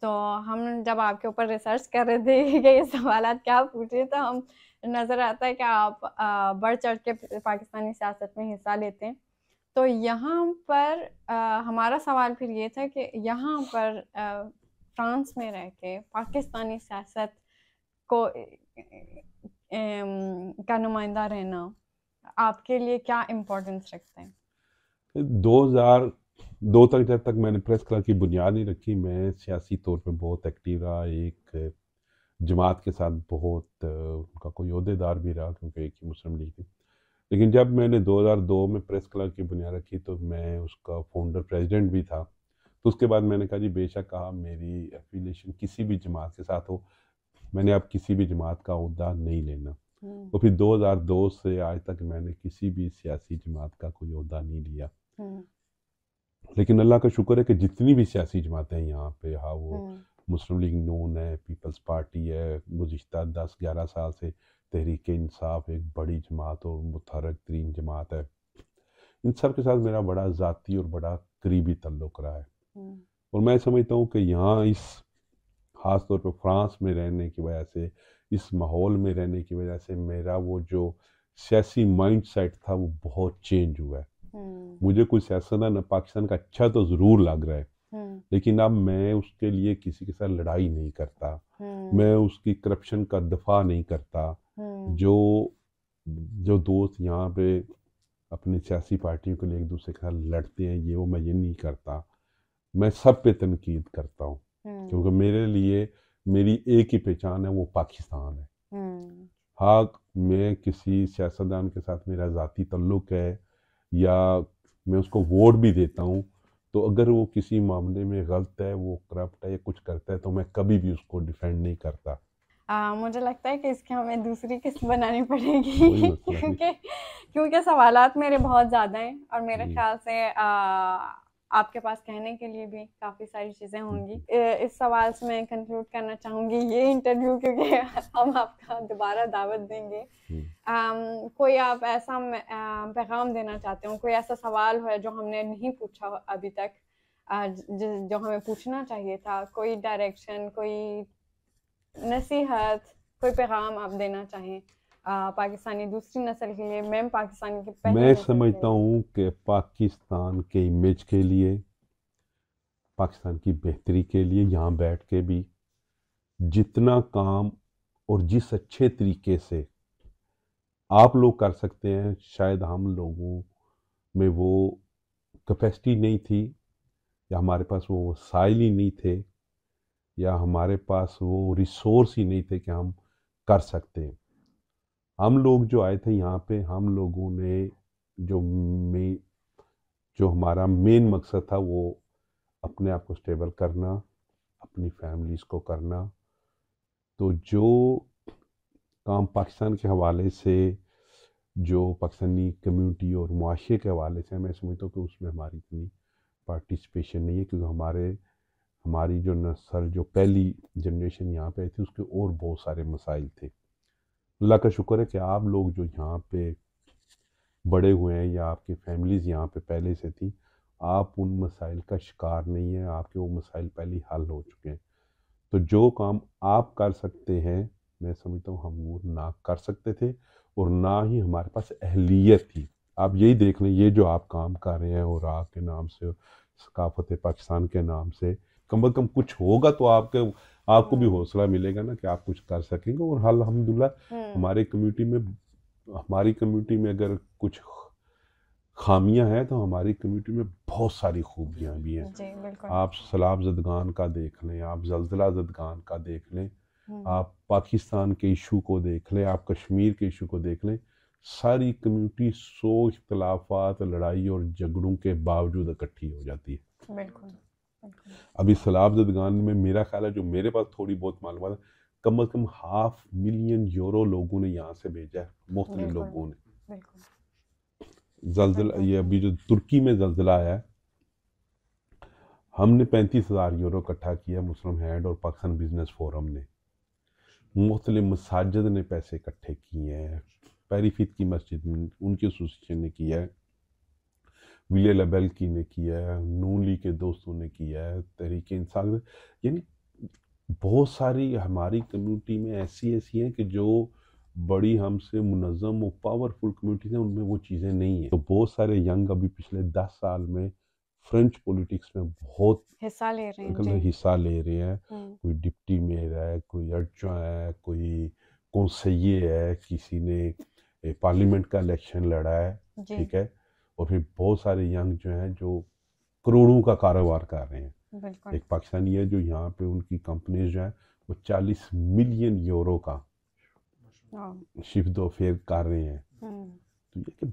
تو ہم جب آپ کے اوپر ریسرچ کر رہے تھے کہ یہ سوالات کیا پوچھے تو ہم نظر آتا ہے کہ آپ بڑھ چڑھ کے پاکستانی سیاست میں حصہ لیتے ہیں. تو یہاں پر ہمارا سوال پھر یہ تھا کہ یہاں پر فرانس میں رہ کے پاکستانی سیاست کو کا نمائندہ رہنا آپ کے لیے کیا امپورٹنس رکھتے ہیں؟ 2002 تک جب تک میں نے پریس کلب کی بنیاد نہیں رکھی، میں سیاسی طور پہ بہت ایکٹیو رہا، ایک جماعت کے ساتھ بہت ان کا کوئی عہدے دار بھی رہا کیونکہ ایک ہی مسلم لیگ تھی. لیکن جب میں نے 2002 میں پریس کلب کی بنیاد رکھی تو میں اس کا فاؤنڈر پریزیڈنٹ بھی تھا. تو اس کے بعد میں نے کہا جی بے شک میری ایفیلیشن کسی بھی جماعت کے ساتھ ہو، میں نے اب کسی بھی جماعت کا عہدہ نہیں لینا. تو پھر 2002 سے آج تک میں نے کسی بھی سیاسی جماعت کا کوئی عہدہ نہیں لیا. لیکن اللہ کا شکر ہے کہ جتنی بھی سیاسی جماعتیں ہیں یہاں پہ، ہاں وہ مسلم لیگ نون ہے، پیپلز پارٹی ہے، گزشتہ 10-11 سال سے تحریک انصاف ایک بڑی جماعت اور متحرک ترین جماعت ہے، ان سب کے ساتھ میرا بڑا ذاتی اور بڑا قریبی تعلق رہا ہے. اور میں سمجھتا ہوں کہ یہاں اس خاص طور پہ فرانس میں رہنے کی وجہ سے، اس ماحول میں رہنے کی وجہ سے میرا وہ جو سیاسی مائنڈ سیٹ تھا وہ بہت چینج ہوا ہے. مجھے کوئی سیاستدان پاکستان کا اچھا تو ضرور لگ رہا ہے، لیکن اب میں اس کے لیے کسی کے ساتھ لڑائی نہیں کرتا، میں اس کی کرپشن کا دفاع نہیں کرتا. جو دوست یہاں پہ اپنی سیاسی پارٹیوں کے لیے ایک دوسرے کے ساتھ لڑتے ہیں میں یہ نہیں کرتا. میں سب پہ تنقید کرتا ہوں کیونکہ میرے لیے میری ایک ہی پہچان ہے، وہ پاکستان ہے. ہاں میں کسی سیاستدان کے ساتھ میرا ذاتی تعلق ہے یا میں اس کو ووٹ بھی دیتا ہوں، تو اگر وہ کسی معاملے میں غلط ہے، وہ کرپٹ ہے یا کچھ کرتا ہے تو میں کبھی بھی اس کو ڈیفینڈ نہیں کرتا. مجھے لگتا ہے کہ اس کی ہمیں دوسری قسط بنانی پڑے گی کیونکہ سوالات میرے بہت زیادہ ہیں اور میرے خیال سے آپ کے پاس کہنے کے لیے بھی کافی ساری چیزیں ہوں گی. اس سوال سے میں کنکلوڈ کرنا چاہوں گی یہ انٹرویو، کیونکہ ہم آپ کا دوبارہ دعوت دیں گے. کوئی آپ ایسا پیغام دینا چاہتے ہوں، کوئی ایسا سوال ہے جو ہم نے نہیں پوچھا ابھی تک جو ہمیں پوچھنا چاہیے تھا، کوئی ڈائریکشن، کوئی نصیحت، کوئی پیغام آپ دینا چاہیں پاکستانی دوسری نسل کے لیے؟ میں پاکستانی کی پہلی میں نسل سمجھتا ہوں کہ پاکستان کے امیج کے لیے، پاکستان کی بہتری کے لیے یہاں بیٹھ کے بھی جتنا کام اور جس اچھے طریقے سے آپ لوگ کر سکتے ہیں، شاید ہم لوگوں میں وہ کیپیسٹی نہیں تھی یا ہمارے پاس وہ وسائل ہی نہیں تھے یا ہمارے پاس وہ ریسورس ہی نہیں تھے کہ ہم کر سکتے ہیں. ہم لوگ جو آئے تھے یہاں پہ، ہم لوگوں نے جو ہمارا مین مقصد تھا وہ اپنے آپ کو سٹیبل کرنا، اپنی فیملیز کو کرنا. تو جو کام پاکستان کے حوالے سے، جو پاکستانی کمیونٹی اور معاشرے کے حوالے سے، میں سمجھتا ہوں کہ اس میں ہماری اتنی پارٹیسپیشن نہیں ہے، کیونکہ ہماری جو نسل، جو پہلی جنریشن یہاں پہ آئی تھی، اس کے اور بہت سارے مسائل تھے. اللہ کا شکر ہے کہ آپ لوگ جو یہاں پہ بڑے ہوئے ہیں یا آپ کی فیملیز یہاں پہ پہلے سے تھیں، آپ ان مسائل کا شکار نہیں ہیں، آپ کے وہ مسائل پہلے حل ہو چکے ہیں. تو جو کام آپ کر سکتے ہیں، میں سمجھتا ہوں ہم وہ نہ کر سکتے تھے اور نہ ہی ہمارے پاس اہلیت تھی. آپ یہی دیکھ لیں، یہ جو آپ کام کر رہے ہیں اور آپ کے نام سے، ثقافت پاکستان کے نام سے، کم از کم کچھ ہوگا تو آپ کو بھی حوصلہ ملے گا نا کہ آپ کچھ کر سکیں گے. اور الحمدللہ ہماری کمیونٹی میں اگر کچھ خامیاں ہیں تو ہماری کمیونٹی میں بہت ساری خوبیاں بھی ہیں. جی بالکل. آپ سیلاب زدگان کا دیکھ لیں، آپ زلزلہ زدگان کا دیکھ لیں، آپ پاکستان کے ایشو کو دیکھ لیں، آپ کشمیر کے ایشو کو دیکھ لیں، ساری کمیونٹی سو اختلافات، لڑائی اور جھگڑوں کے باوجود اکٹھی ہو جاتی ہے. بالکل. ابھی سیلاب زدگان میں میرا خیال ہے، جو میرے پاس تھوڑی بہت معلومات ہے، کم از کم €500,000 لوگوں نے یہاں سے بھیجا ہے، مختلف لوگوں نے. زلزلہ یہ ابھی جو ترکی میں زلزلہ آیا ہے، ہم نے €35,000 اکٹھا کیا، مسلم ہینڈ اور پاکستان بزنس فورم نے. مختلف مساجد نے پیسے اکٹھے کیے ہیں، پیری فیت کی مسجد ان کی ایسوسیشن نے کیا ہے، ویلے لیبلکی نے کیا ہے، نون لیگ کے دوستوں نے کیا ہے، تحریک انصاف، یعنی بہت ساری ہماری کمیونٹی میں ایسی ہیں کہ جو بڑی ہم سے منظم و پاورفل کمیونٹیز ہیں، ان میں وہ چیزیں نہیں ہیں. تو بہت سارے ینگ ابھی پچھلے 10 سال میں فرینچ پولیٹکس میں بہت حصہ لے رہے ہیں. کوئی ڈپٹی میئر ہے، کوئی ارچا ہے، کوئی کونسیے ہے، کسی نے پارلیمنٹ کا الیکشن لڑا ہے. ٹھیک ہے. اور پھر بہت سارے ینگ جو ہیں جو کروڑوں کا کاروبار کر رہے ہیں. ایک پاکستانی ہے جو یہاں پہ ان کی کمپنیز جو ہیں وہ €40 ملین کا شفٹ و فیر کر رہے ہیں. تو یہ کہ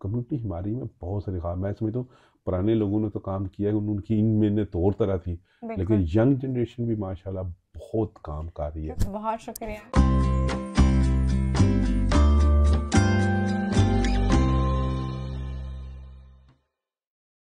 کمیونٹی ہماری میں بہت ساری خواہ، میں سمجھتا ہوں پرانے لوگوں نے تو کام کیا ہے، ان کی ان محنت اور طرح تھی، لیکن ینگ جنریشن بھی ماشاءاللہ بہت کام کر رہی ہے. بہت شکریہ.